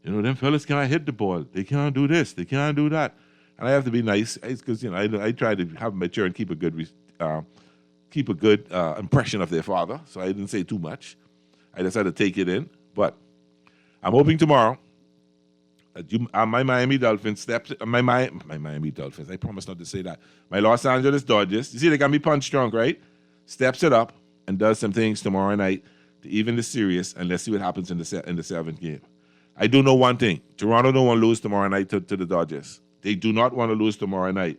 Them fellas can't hit the ball. They can't do this. They can't do that. And I have to be nice because, I try to have them mature and keep a good impression of their father. So I didn't say too much. I just had to take it in. But I'm hoping tomorrow that my Miami Dolphins my Miami Dolphins, I promise not to say that. My Los Angeles Dodgers, you see they got me punch drunk, right? Steps it up and does some things tomorrow night to even the series, and let's see what happens in the 7th game. I do know one thing. Toronto don't want to lose tomorrow night to the Dodgers. They do not want to lose tomorrow night.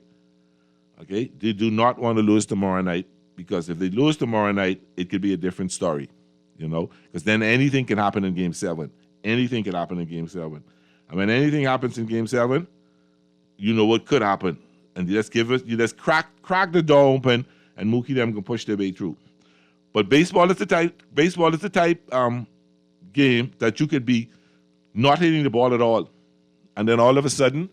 Okay? They do not want to lose tomorrow night because if they lose tomorrow night, it could be a different story, because then anything can happen in Game 7. Anything can happen in Game 7. And when anything happens in Game 7, you know what could happen. And you just crack the door open, and Mookie them can push their way through. But baseball is the type game that you could be not hitting the ball at all, and then all of a sudden,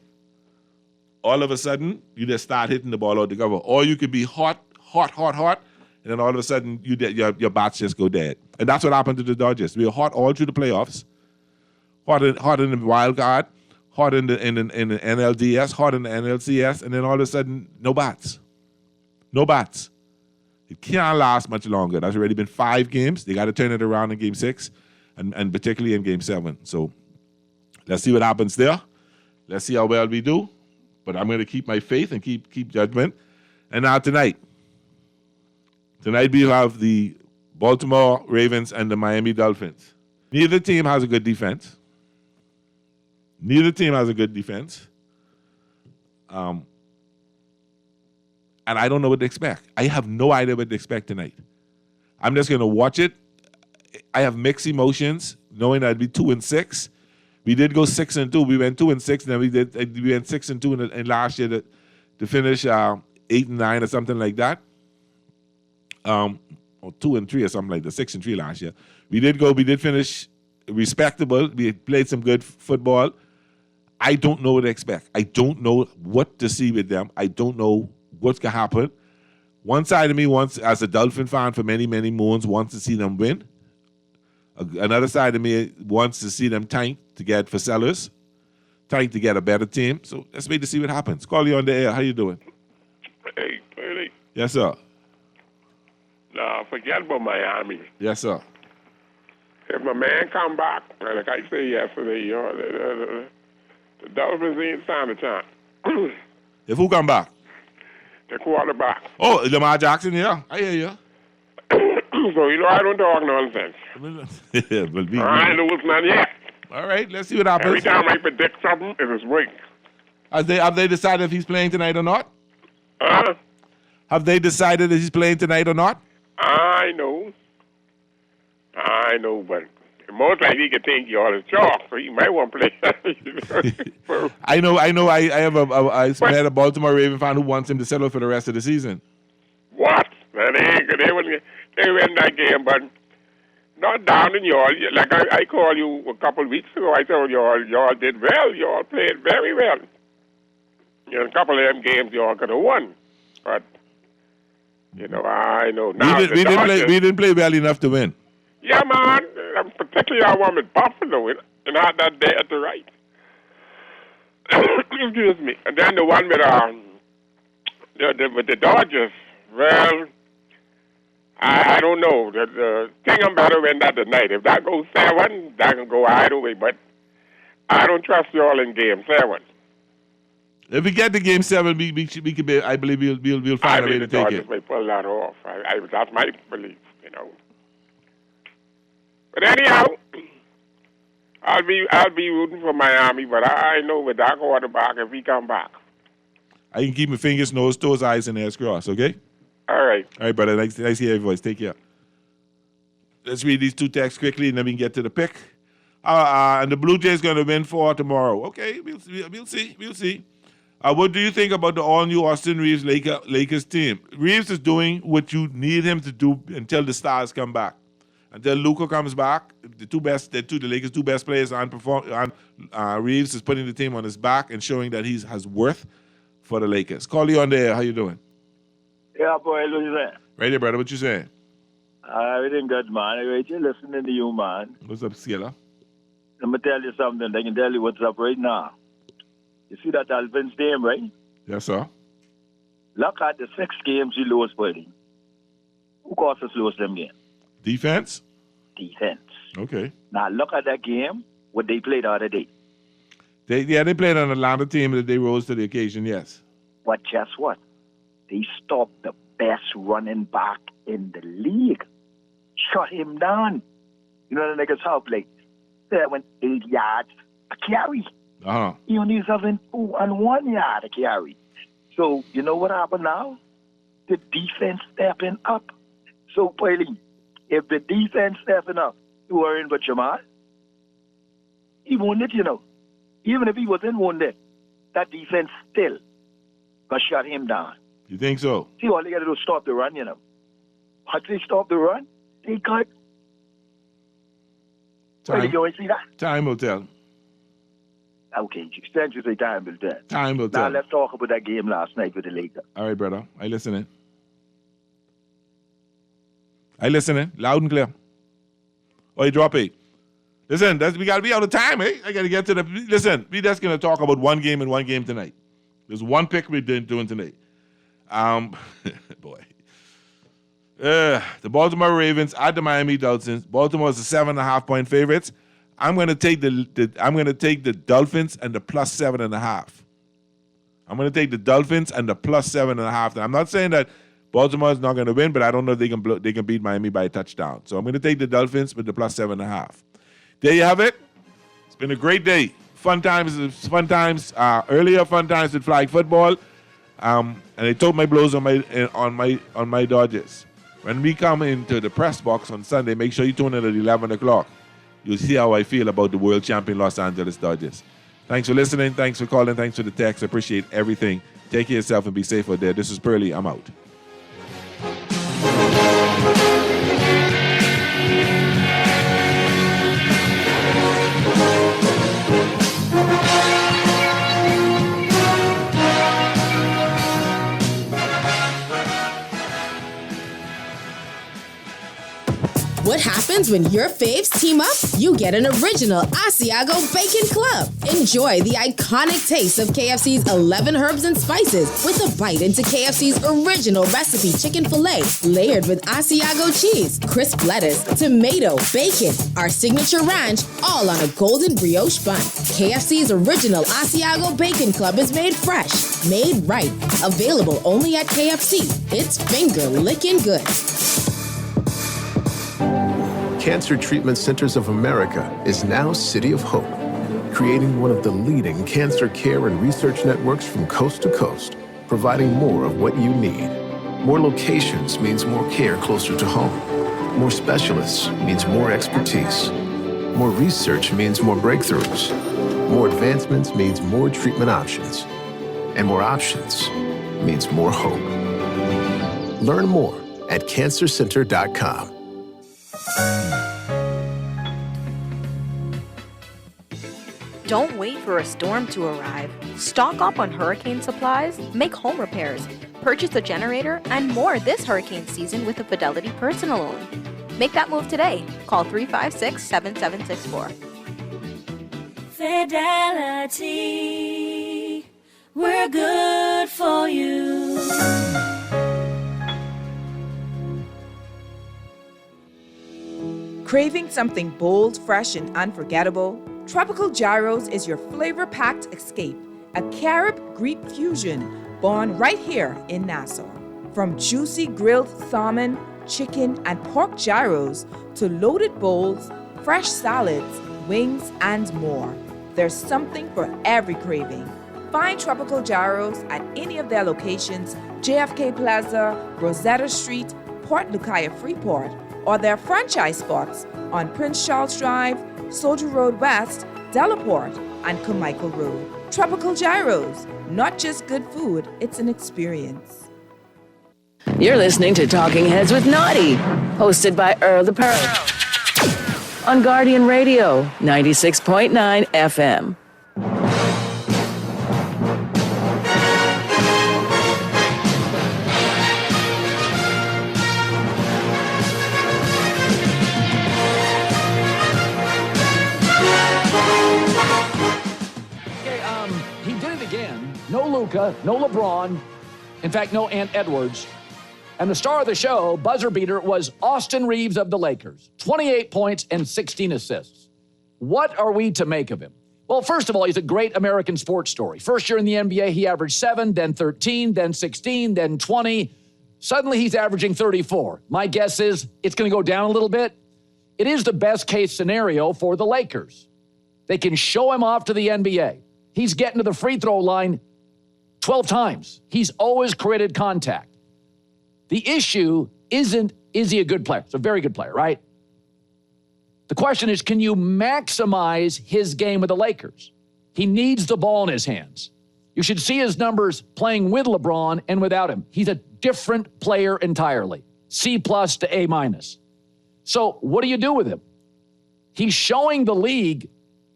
you just start hitting the ball out the cover. Or you could be hot, and then all of a sudden your bats just go dead. And that's what happened to the Dodgers. We were hot all through the playoffs, hot in the wild card, hot in the NLDS, hot in the NLCS, and then all of a sudden no bats. It can't last much longer. That's already been 5 games. They got to turn it around in Game 6, and particularly in Game 7. So let's see what happens there. Let's see how well we do. But I'm going to keep my faith and keep judgment. And now tonight we have the Baltimore Ravens and the Miami Dolphins. Neither team has a good defense. And I don't know what to expect. I have no idea what to expect tonight. I'm just going to watch it. I have mixed emotions, knowing that I'd be 2-6. We did go 6-2. We went 2-6, and then we went 6-2 in last year to finish 8-9 or something like that. Or 2-3 or something like that. 6-3 last year. We did finish respectable. We played some good football. I don't know what to expect. I don't know what to see with them. I don't know what's going to happen. One side of me wants, as a Dolphin fan for many, many moons, wants to see them win. Another side of me wants to see them tank to get for sellers, tank to get a better team. So let's wait to see what happens. Call you on the air. How you doing? Hey, Bernie. Yes, sir. No, forget about Miami. Yes, sir. If my man come back, like I said yesterday, the Dolphins ain't signed a chance. If who come back? The quarterback. Oh, Lamar Jackson, yeah. I hear you. So, I don't talk nonsense. Yeah, but I lose none yet. All right, let's see what happens. Every time I predict something, it is right. Have they decided if he's playing tonight or not? Have they decided if he's playing tonight or not? I know, but most likely he could think y'all is chalk, so he might want to play. I know. I have I met a Baltimore Raven fan who wants him to settle for the rest of the season. What? Man, they win that game, but not down in y'all. Like I called you a couple of weeks ago. I told y'all did well. Y'all played very well. A couple of them games y'all could have won, but I know now. We didn't play well enough to win. Yeah, man. Particularly I won with Buffalo and had that day at the right. Excuse me. And then the one with the Dodgers. Well, I don't know. The thing I'm better win that tonight. If that goes 7, that can go either way. But I don't trust you all in game 7. If we get to game 7, we could be. I believe we'll find a way to take it. The Dodgers may pull that off. That's my belief. But anyhow, I'll be rooting for Miami. But I know with that quarterback, if he come back, I can keep my fingers, nose, toes, eyes, and ears crossed. Okay. All right. All right, brother. Nice to hear your voice. Take care. Let's read these 2 texts quickly, and then we can get to the pick. And the Blue Jays going to win 4 tomorrow. Okay, we'll see. We'll see. What do you think about the all-new Austin Reeves Lakers team? Reeves is doing what you need him to do until the stars come back. Until Luka comes back, the Lakers' 2 best players Reeves is putting the team on his back and showing that he has worth for the Lakers. Call you on the air. How you doing? Yeah, boy, what you saying? Right there, brother. What you saying? Everything good, man. I'm listening to you, man. What's up, Skilla? Let me tell you something. I can tell you what's up right now. You see that Dolphins team, right? Yes, sir. Look at the 6 games you lost, buddy. Who caused us lose them games? Defense? Defense. Okay. Now look at that game, what they played the other day. They played an Atlanta team that they rose to the occasion, yes. But guess what? They stopped the best running back in the league. Shut him down. You know the niggas how play? 7-8 yards a carry. He only is having 2 and 1 yard a carry. So you know what happened now? The defense stepping up. So Paulie, if the defense stepping up, you worrying about Jamal? He wounded, Even if he wasn't wounded, that defense still gonna shut him down. You think so? See, all they gotta do is stop the run, Once they stop the run, they cut. Time, you see that? Time will tell. Okay, since you say time will tell. Time will tell. Now let's talk about that game last night with the Lakers. All right, brother. I listening. Loud and clear. Oh, you drop it. Listen, we got to be out of time, eh? I got to get to the... Listen, we just going to talk about one game and one game tonight. There's one pick we're doing tonight. Boy. The Baltimore Ravens at the Miami Dolphins. Baltimore is the 7.5-point favorites. I'm going to take the Dolphins and the plus 7.5. I'm going to take the Dolphins and the plus 7.5. I'm not saying that Baltimore is not going to win, but I don't know if they can beat Miami by a touchdown. So I'm going to take the Dolphins with the plus 7.5. There you have it. It's been a great day. Fun times, earlier fun times with flag football. And I told my blows on my Dodgers. When we come into the press box on Sunday, make sure you tune in at 11 o'clock. You'll see how I feel about the world champion Los Angeles Dodgers. Thanks for listening. Thanks for calling. Thanks for the text. I appreciate everything. Take care of yourself and be safe out there. This is Pearly. I'm out. What happens when your faves team up? You get an original Asiago Bacon Club. Enjoy the iconic taste of KFC's 11 herbs and spices with a bite into KFC's original recipe chicken filet layered with Asiago cheese, crisp lettuce, tomato, bacon, our signature ranch, all on a golden brioche bun. KFC's original Asiago Bacon Club is made fresh, made right, available only at KFC. It's finger licking good. Cancer Treatment Centers of America is now City of Hope, creating one of the leading cancer care and research networks from coast to coast, providing more of what you need. More locations means more care closer to home. More specialists means more expertise. More research means more breakthroughs. More advancements means more treatment options. And more options means more hope. Learn more at cancercenter.com. Don't wait for a storm to arrive. Stock up on hurricane supplies, make home repairs, purchase a generator, and more this hurricane season with a Fidelity personal loan. Make that move today. Call 356-7764. Fidelity, we're good for you. Craving something bold, fresh, and unforgettable? Tropical Gyros is your flavor-packed escape, a Carib-Greek fusion born right here in Nassau. From juicy grilled salmon, chicken, and pork gyros to loaded bowls, fresh salads, wings, and more. There's something for every craving. Find Tropical Gyros at any of their locations, JFK Plaza, Rosetta Street, Port Lucaya Freeport, or their franchise spots on Prince Charles Drive, Soldier Road West, Delaport, and Carmichael Road. Tropical Gyros, not just good food, it's an experience. You're listening to Talking Heads with Naughty, hosted by Earl the Pearl. On Guardian Radio, 96.9 FM. He did it again. No Luka, no LeBron. In fact, no Ant Edwards. And the star of the show, buzzer beater, was Austin Reeves of the Lakers. 28 points and 16 assists. What are we to make of him? Well, first of all, he's a great American sports story. First year in the NBA, he averaged 7, then 13, then 16, then 20. Suddenly, he's averaging 34. My guess is it's going to go down a little bit. It is the best case scenario for the Lakers. They can show him off to the NBA. He's getting to the free throw line 12 times. He's always created contact. The issue isn't, is he a good player? He's a very good player, right? The question is, can you maximize his game with the Lakers? He needs the ball in his hands. You should see his numbers playing with LeBron and without him. He's a different player entirely. C+ to A-. So what do you do with him? He's showing the league,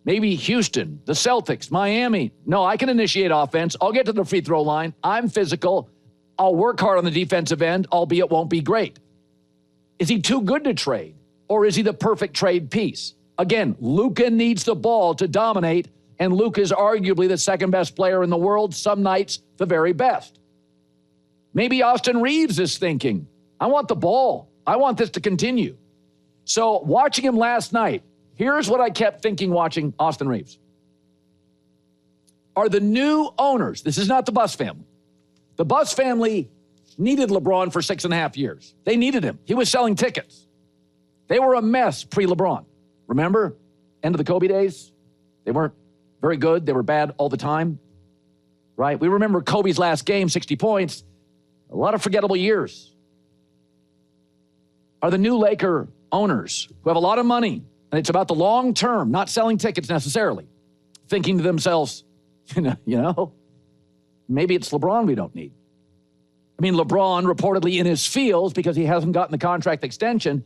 maybe Houston, the Celtics, Miami. No, I can initiate offense. I'll get to the free throw line. I'm physical. I'll work hard on the defensive end, albeit it won't be great. Is he too good to trade? Or is he the perfect trade piece? Again, Luka needs the ball to dominate, and Luka is arguably the second best player in the world, some nights the very best. Maybe Austin Reeves is thinking, I want the ball. I want this to continue. So watching him last night, here's what I kept thinking watching Austin Reeves. Are the new owners, this is not the Buss family. The Buss family needed LeBron for 6.5 years. They needed him. He was selling tickets. They were a mess pre-LeBron. Remember? End of the Kobe days? They weren't very good. They were bad all the time. Right? We remember Kobe's last game, 60 points. A lot of forgettable years. Are the new Laker owners who have a lot of money, and it's about the long term, not selling tickets necessarily, thinking to themselves, you know, maybe it's LeBron we don't need. I mean, LeBron reportedly in his feels because he hasn't gotten the contract extension.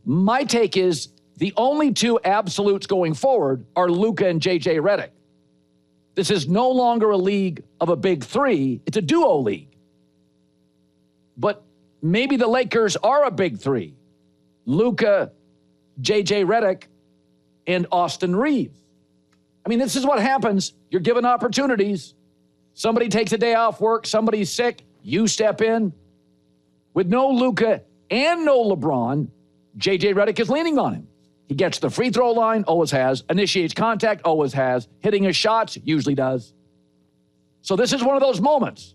My take is the only two absolutes going forward are Luka and JJ Redick. This is no longer a league of a big three. It's a duo league. But maybe the Lakers are a big three. Luka, JJ Redick, and Austin Reeves. I mean, this is what happens. You're given opportunities. Somebody takes a day off work. Somebody's sick. You step in. With no Luka and no LeBron, JJ Redick is leaning on him. He gets to the free throw line, always has. Initiates contact, always has. Hitting his shots, usually does. So this is one of those moments.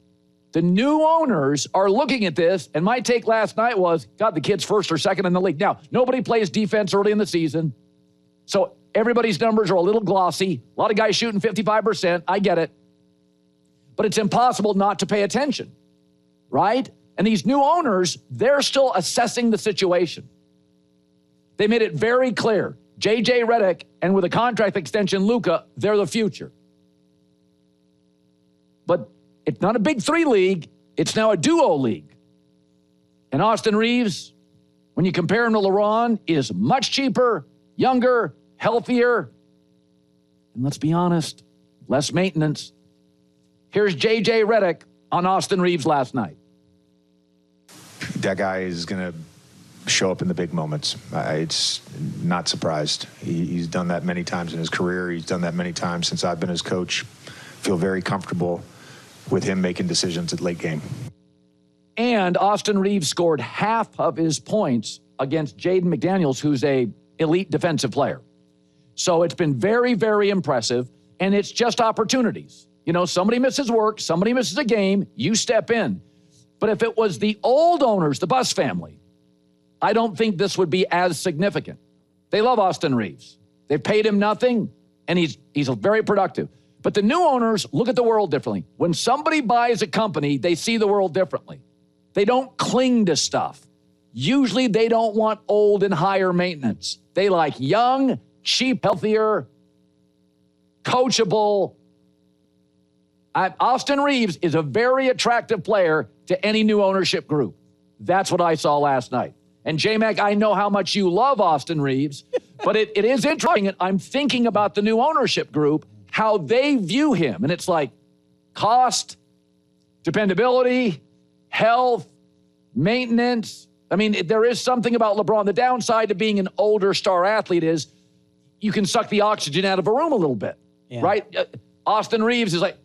The new owners are looking at this, and my take last night was, God, the kid's first or second in the league. Now, nobody plays defense early in the season, so everybody's numbers are a little glossy. A lot of guys shooting 55%. I get it. But it's impossible not to pay attention, right? And these new owners, they're still assessing the situation. They made it very clear. J.J. Redick, and with a contract extension, Luka, they're the future. But it's not a big three league. It's now a duo league. And Austin Reeves, when you compare him to LeBron, is much cheaper, younger, healthier, and let's be honest, less maintenance. Here's J.J. Redick on Austin Reeves last night. That guy is going to show up in the big moments. It's not surprised. He's done that many times in his career. He's done that many times since I've been his coach. Feel very comfortable with him making decisions at late game. And Austin Reeves scored half of his points against Jaden McDaniels, who's a elite defensive player. So it's been very, very impressive, and it's just opportunities. You know, somebody misses work, somebody misses a game, you step in. But if it was the old owners, the Buss family, I don't think this would be as significant. They love Austin Reeves. They've paid him nothing, and he's very productive. But the new owners look at the world differently. When somebody buys a company, they see the world differently. They don't cling to stuff. Usually they don't want old and higher maintenance. They like young, cheap, healthier, coachable. Austin Reeves is a very attractive player to any new ownership group. That's what I saw last night. And J-Mac, I know how much you love Austin Reeves, but it is interesting. I'm thinking about the new ownership group, how they view him. And it's like cost, dependability, health, maintenance. I mean, there is something about LeBron. The downside to being an older star athlete is you can suck the oxygen out of a room a little bit, right? Austin Reeves is like,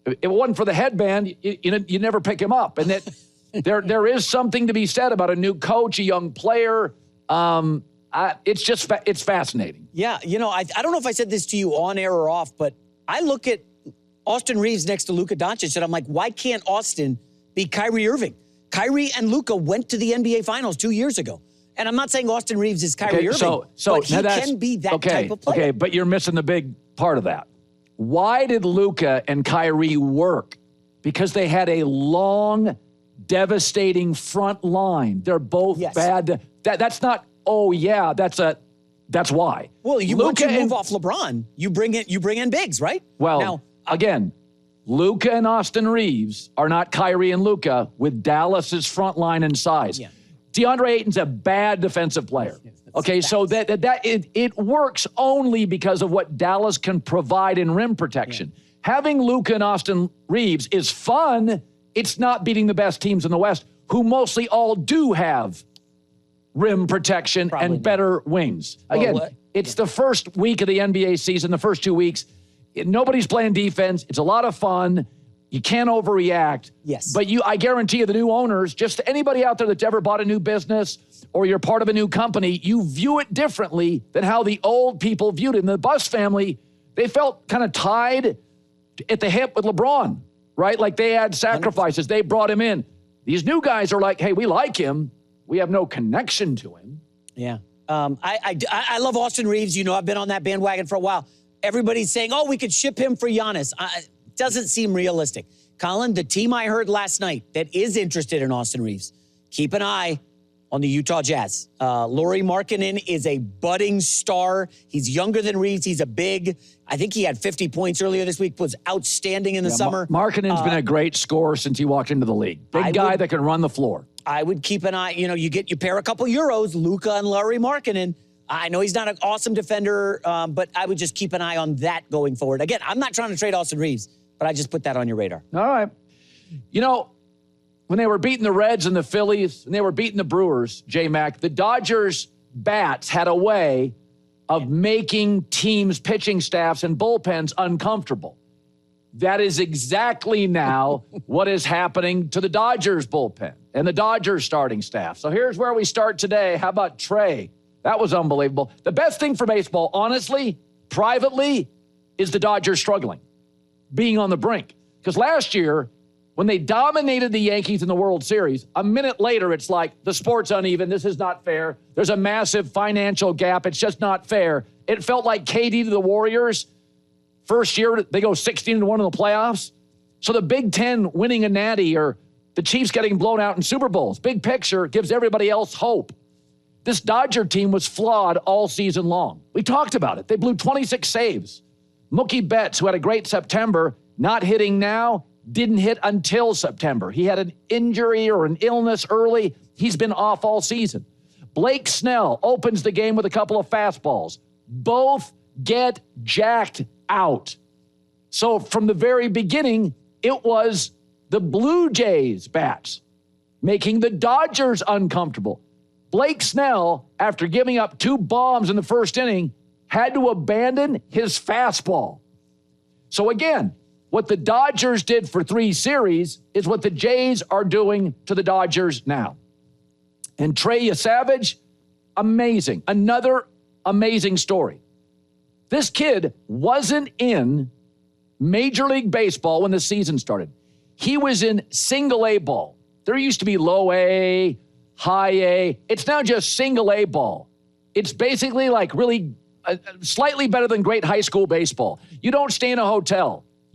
if it wasn't for the headband, you never pick him up. And that there is something to be said about a new coach, a young player. It's fascinating. Yeah, you know, I don't know if I said this to you on air or off, but I look at Austin Reeves next to Luka Doncic, and I'm like, why can't Austin be Kyrie Irving? Kyrie and Luka went to the NBA Finals 2 years ago. And I'm not saying Austin Reeves is Kyrie Irving, but he can be that type of player. Okay, but you're missing the big part of that. Why did Luka and Kyrie work? Because they had a long, devastating front line. They're both bad. That's not, that's why. Well, once you move off LeBron, you bring in bigs, right? Well, now, again, Luka and Austin Reeves are not Kyrie and Luka with Dallas's front line and size. Yeah. DeAndre Ayton's a bad defensive player. Okay, so it works only because of what Dallas can provide in rim protection. Yeah. Having Luka and Austin Reeves is fun. It's not beating the best teams in the West, who mostly all do have rim protection and better wings. Again, it's the first week of the NBA season, the first 2 weeks. Nobody's playing defense. It's a lot of fun. You can't overreact. Yes. But I guarantee you the new owners, just anybody out there that's ever bought a new business or you're part of a new company, you view it differently than how the old people viewed it. And the Buss family, they felt kind of tied at the hip with LeBron, right? Like they had sacrifices. They brought him in. These new guys are like, hey, we like him. We have no connection to him. Yeah. I love Austin Reeves. You know, I've been on that bandwagon for a while. Everybody's saying, oh, we could ship him for Giannis. Doesn't seem realistic. Colin, the team I heard last night that is interested in Austin Reeves, keep an eye on the Utah Jazz. Lauri Markkanen is a budding star. He's younger than Reeves. He's a big. I think he had 50 points earlier this week, was outstanding in the summer. Markkanen's been a great scorer since he walked into the league. Big guy that can run the floor. I would keep an eye. You know, you pair a couple Euros, Luka and Lauri Markkanen. I know he's not an awesome defender, but I would just keep an eye on that going forward. Again, I'm not trying to trade Austin Reeves, but I just put that on your radar. All right. You know, when they were beating the Reds and the Phillies and they were beating the Brewers, J-Mac, the Dodgers bats had a way of making teams' pitching staffs and bullpens uncomfortable. That is exactly now what is happening to the Dodgers bullpen and the Dodgers starting staff. So here's where we start today. How about Trey? That was unbelievable. The best thing for baseball, honestly, privately, is the Dodgers struggling, being on the brink. Because last year, When they dominated the Yankees in the World Series, a minute later, it's like, the sport's uneven. This is not fair. There's a massive financial gap. It's just not fair. It felt like KD to the Warriors. First year, they go 16-1 in the playoffs. So the Big Ten winning a natty or the Chiefs getting blown out in Super Bowls, big picture gives everybody else hope. This Dodger team was flawed all season long. We talked about it. They blew 26 saves. Mookie Betts, who had a great September, not hitting now, didn't hit until September. He had an injury or an illness early. He's been off all season. Blake Snell opens the game with a couple of fastballs. Both get jacked out. So from the very beginning, it was the Blue Jays bats making the Dodgers uncomfortable. Blake Snell, after giving up 2 bombs in the first inning, had to abandon his fastball. So again, what the Dodgers did for 3 series is what the Jays are doing to the Dodgers now. And Trey Savage, amazing. Another amazing story. This kid wasn't in Major League Baseball when the season started. He was in single A ball. There used to be low A, high A. It's now just single A ball. It's basically like really slightly better than great high school baseball. You don't stay in a hotel.